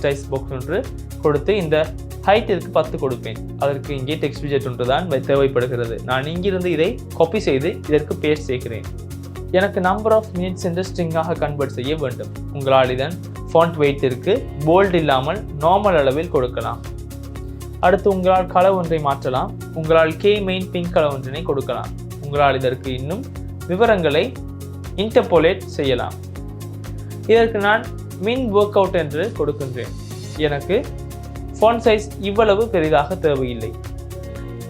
Speaker 1: சைஸ் பாக்ஸ் ஒன்று கொடுத்து இந்த ஹைட்டிற்கு 10 கொடுப்பேன். அதற்கு இங்கே டெக்ஸ்ட் விஜெட் ஒன்று தான் தேவைப்படுகிறது. நான் இங்கிருந்து இதை காப்பி செய்து இதற்கு பேஸ்ட் செய்கிறேன். எனக்கு நம்பர் ஆஃப் மினிட்ஸ் என்று ஸ்ட்ரிங்காக கன்வெர்ட் செய்ய வேண்டும். உங்களால் இதன் ஃபாண்ட் வெயிட்டிற்கு போல்ட் இல்லாமல் நார்மல் அளவில் கொடுக்கலாம். அடுத்து உங்களால் கலர் ஒன்றை மாற்றலாம். உங்களால் கே மெயின் பிங்க் கலர் ஒன்றினை கொடுக்கலாம். உங்களால் இதற்கு இன்னும் விவரங்களை இன்டர்போலேட் செய்யலாம். இதற்கு நான் மின் ஒர்க் அவுட் என்று கொடுக்கின்றேன். எனக்கு ஃபாண்ட் சைஸ் இவ்வளவு பெரிதாக தேவையில்லை.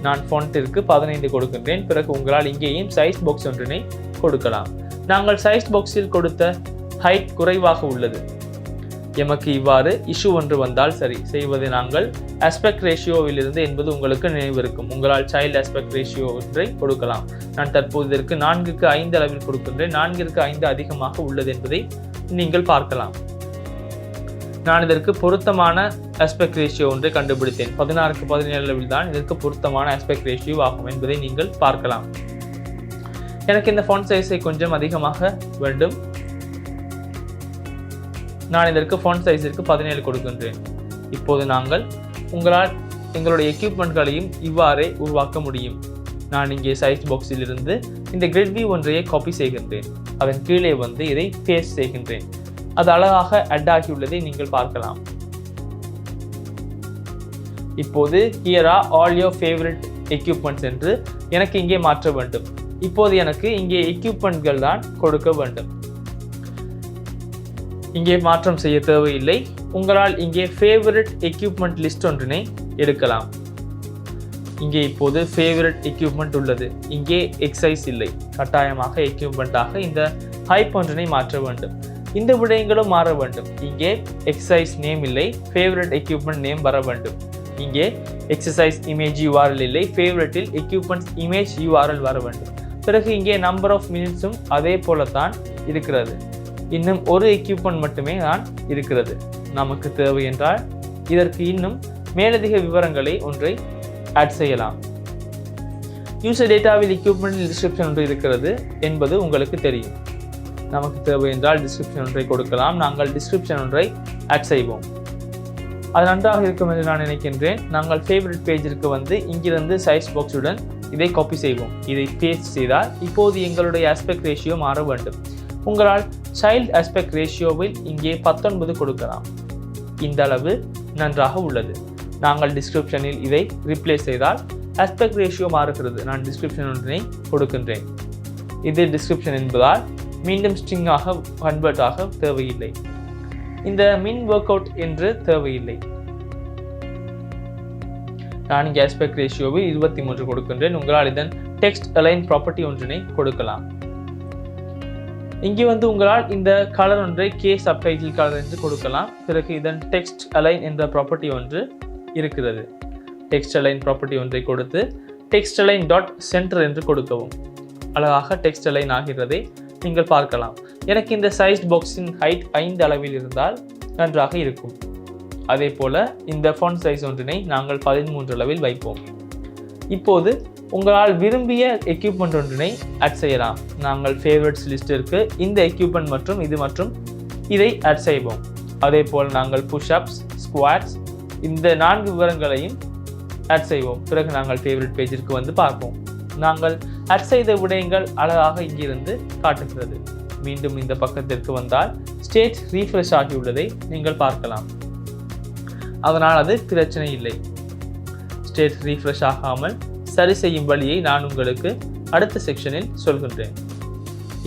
Speaker 1: நான் ஃபாண்ட்டிற்கு 15 கொடுக்கின்றேன். பிறகு உங்களால் இங்கேயும் சைஸ் பாக்ஸ் ஒன்றினை கொடுக்கலாம். நாங்கள் சைஸ் பாக்ஸில் கொடுத்த ஹைட் குறைவாக உள்ளது. எமக்கு இவ்வாறு இஷ்யூ ஒன்று வந்தால் சரி செய்வது நாங்கள் ஆஸ்பெக்ட் ரேஷியோவில் இருந்து என்பது உங்களுக்கு நினைவிருக்கும். உங்களால் சைல்டு ஆஸ்பெக்ட் ரேஷியோ ஒன்றை கொடுக்கலாம். நான் தற்போது இதற்கு 4க்கு 5 அளவில் கொடுக்கின்றேன். 4ற்கு 5 அதிகமாக உள்ளது என்பதை நீங்கள் பார்க்கலாம். நான் இதற்கு பொருத்தமான ஆஸ்பெக்ட் ரேஷியோ ஒன்றை கண்டுபிடித்தேன். 16க்கு 17 அளவில் தான் இதற்கு பொருத்தமான ஆஸ்பெக்ட் ரேஷியோ ஆகும் என்பதை நீங்கள் பார்க்கலாம். எனக்கு இந்த ஃபாண்ட் சைஸை கொஞ்சம் அதிகமாக வேண்டும். நான் இதற்கு ஃபாண்ட் சைஸிற்கு 17 கொடுக்கின்றேன். இப்போது நாங்கள் உங்களால் எங்களுடைய எக்யூப்மெண்ட்களையும் இவ்வாறே உருவாக்க முடியும். நான் இங்கே சைஸ் பாக்ஸில் இருந்து இந்த கிரிட் வியூ ஒன்றையை காப்பி செய்கின்றேன். அதன் கீழே வந்து இதை பேஸ்ட் செய்கின்றேன். அது அழகாக ஆட் ஆகியுள்ளதை நீங்கள் பார்க்கலாம். இப்போது here are all your favourite equipments என்று எனக்கு இங்கே மாற்ற வேண்டும். இப்போது எனக்கு இங்கே எக்யூப்மெண்ட்கள் தான் கொடுக்க வேண்டும். இங்கே மாற்றம் செய்ய தேவையில்லை. உங்களால் இங்கே ஃபேவரட் எக்யூப்மெண்ட் லிஸ்ட் ஒன்றினை எடுக்கலாம். இங்கே இப்போது ஃபேவரட் எக்யூப்மெண்ட் உள்ளது. இங்கே எக்ஸசைஸ் இல்லை. கட்டாயமாக எக்யூப்மெண்ட்டாக இந்த ஹைப் ஒன்றினை மாற்ற வேண்டும். இந்த விடயங்களும் மாற வேண்டும். இங்கே எக்ஸசைஸ் நேம் இல்லை, ஃபேவரட் எக்யூப்மெண்ட் நேம் வர வேண்டும். இங்கே எக்ஸசைஸ் இமேஜ் URL இல்லை, ஃபேவரட்டில் எக்யூப்மெண்ட் இமேஜ் URL வர வேண்டும். பிறகு இங்கே நம்பர் ஆஃப் மினிட்ஸும் அதே போலத்தான் இருக்கிறது. இன்னும் ஒரு எக்யூப்மெண்ட் மட்டுமே தான் இருக்கிறது. நமக்கு தேவை என்றால் இதற்கு இன்னும் மேலதிக விவரங்களை ஒன்றை ஆட் செய்யலாம். யூசர் டேட்டாவில் எக்யூப்மெண்ட் டிஸ்கிரிப்ஷன் ஒன்று இருக்கிறது என்பது உங்களுக்கு தெரியும். நமக்கு தேவை என்றால் டிஸ்கிரிப்ஷன் ஒன்றை கொடுக்கலாம். நாங்கள் டிஸ்கிரிப்ஷன் ஒன்றை ஆட் செய்வோம். அது நன்றாக இருக்கும் என்று நான் நினைக்கின்றேன். நாங்கள் ஃபேவரட் பேஜிற்கு வந்து இங்கிருந்து சைஸ் பாக்ஸுடன் இதை காப்பி செய்வோம். இதை பேஸ்ட் செய்தால் இப்போது எங்களுடைய ஆஸ்பெக்ட் ரேஷியோ மாற வேண்டும். உங்களால் சைல்டு ஆஸ்பெக்ட் ரேஷியோவில் இங்கே 19 கொடுக்கலாம். இந்த அளவு நன்றாக உள்ளது. நாங்கள் டிஸ்கிரிப்ஷனில் இதை ரிப்ளேஸ் செய்தால் ஆஸ்பெக்ட் ரேஷியோ மாறுகிறது. நான் டிஸ்கிரிப்ஷன் ஒன்றினை கொடுக்கின்றேன். இது டிஸ்கிரிப்ஷன் என்பதால் மீண்டும் ஸ்ட்ரிங்காக கன்வெர்ட் ஆக தேவையில்லை. இந்த மின் ஒர்க் அவுட் என்று தேவையில்லை. நான் இங்கே ஆஸ்பெக்ட் ரேஷியோவில் 23 கொடுக்கின்றேன். உங்களால் இதன் டெக்ஸ்ட் அலைன் ப்ராப்பர்ட்டி ஒன்றினை கொடுக்கலாம். இங்கே வந்து உங்களால் இந்த கலர் ஒன்றை கே சப்டைட்டில் கலர் என்று கொடுக்கலாம். பிறகு இதன் டெக்ஸ்ட் அலைன் என்ற ப்ராப்பர்ட்டி ஒன்று இருக்கிறது. டெக்ஸ்ட் அலைன் ப்ராப்பர்ட்டி ஒன்றை கொடுத்து டெக்ஸ்ட் அலைன் டாட் சென்டர் என்று கொடுக்கவும். அழகாக டெக்ஸ்ட் அலைன் ஆகிறதை நீங்கள் பார்க்கலாம். எனக்கு இந்த சைஸ் பாக்ஸின் ஹைட் 5 அளவில் இருந்தால் நன்றாக இருக்கும். அதே போல இந்த ஃபாண்ட் சைஸ் ஒன்றினை நாங்கள் 13 அளவில் வைப்போம். இப்போது உங்களால் விரும்பிய எக்யூப்மெண்ட் ஒன்றினை ஆட் செய்யலாம். நாங்கள் ஃபேவரட்ஸ் லிஸ்டிற்கு இந்த எக்யூப்மெண்ட் மற்றும் இதை ஆட் செய்வோம். அதே போல் நாங்கள் புஷ்அப்ஸ், ஸ்குவாட்ஸ் இந்த 4 விவரங்களையும் ஆட் செய்வோம். பிறகு நாங்கள் ஃபேவரட் பேஜிற்கு வந்து பார்ப்போம். நாங்கள் ஆட் செய்த விடயங்கள் அழகாக இங்கிருந்து காட்டுகிறது. மீண்டும் இந்த பக்கத்திற்கு வந்தால் ஸ்டேட் ரீஃப்ரெஷ் ஆகியுள்ளதை நீங்கள் பார்க்கலாம். அதனால் அது பிரச்சனை இல்லை. ஸ்டேட் ரீஃப்ரெஷ் ஆகாமல் சரி செய்யும் வழியை நான் உங்களுக்கு அடுத்த செக்ஷனில் சொல்கின்றேன்.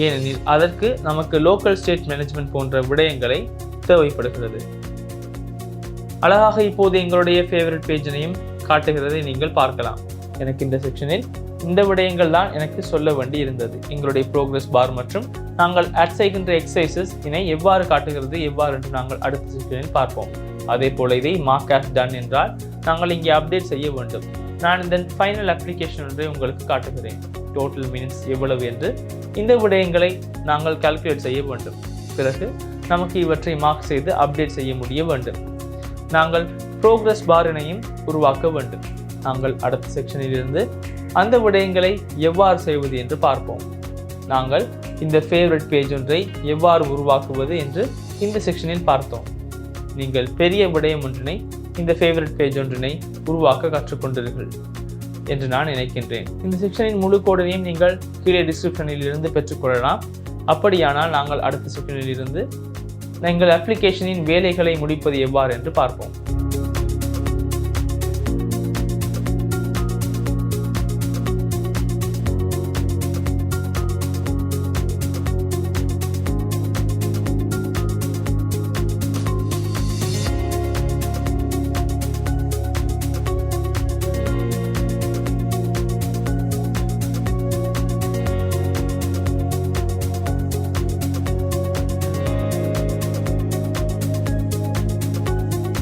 Speaker 1: ஏனெனில் அதற்கு நமக்கு லோக்கல் ஸ்டேட் மேனேஜ்மெண்ட் போன்ற விடயங்களை தேவைப்படுகிறது. அழகாக இப்போது எங்களுடைய ஃபேவரட் பேஜினையும் காட்டுகிறதை நீங்கள் பார்க்கலாம். எனக்கு இந்த செக்ஷனில் இந்த விடயங்கள் தான் எனக்கு சொல்ல வேண்டி இருந்தது. எங்களுடைய ப்ரோக்ரஸ் பார் மற்றும் நாங்கள் ஆட் செய்கின்ற எக்ஸசைசஸ் இதை எவ்வாறு காட்டுகிறது எவ்வாறு என்று நாங்கள் அடுத்த செக்ஷனில் பார்ப்போம். அதே போல இதை மார்க் ஆஸ் டன் என்றால் நாங்கள் இங்கே அப்டேட் செய்ய வேண்டும். நான் இந்த ஃபைனல் அப்ளிகேஷன் ஒன்றை உங்களுக்கு காட்டுகிறேன். டோட்டல் மினிட்ஸ் எவ்வளவு என்று இந்த விடயங்களை நாங்கள் கால்குலேட் செய்ய வேண்டும். பிறகு நமக்கு இவற்றை மார்க் செய்து அப்டேட் செய்ய முடிய வேண்டும். நாங்கள் ப்ரோக்ரஸ் பாரினையும் உருவாக்க வேண்டும். நாங்கள் அடுத்த செக்ஷனில் இருந்து அந்த விடயங்களை எவ்வாறு செய்வது என்று பார்ப்போம். நாங்கள் இந்த ஃபேவரட் பேஜ் ஒன்றை எவ்வாறு உருவாக்குவது என்று இந்த செக்ஷனில் பார்த்தோம். நீங்கள் பெரிய விடயம் ஒன்றினை இந்த ஃபேவரட் பேஜ் ஒன்றினை உருவாக்க கற்றுக்கொண்டீர்கள் என்று நான் நினைக்கின்றேன். இந்த செக்ஷனின் முழு கோடினையும் நீங்கள் கீழே டிஸ்கிரிப்ஷனில் இருந்து பெற்றுக்கொள்ளலாம். அப்படியானால் நாங்கள் அடுத்த செக்ஷனில் இருந்து எங்கள் அப்ளிகேஷனின் வேலைகளை முடிப்பது எவ்வாறு என்று பார்ப்போம்.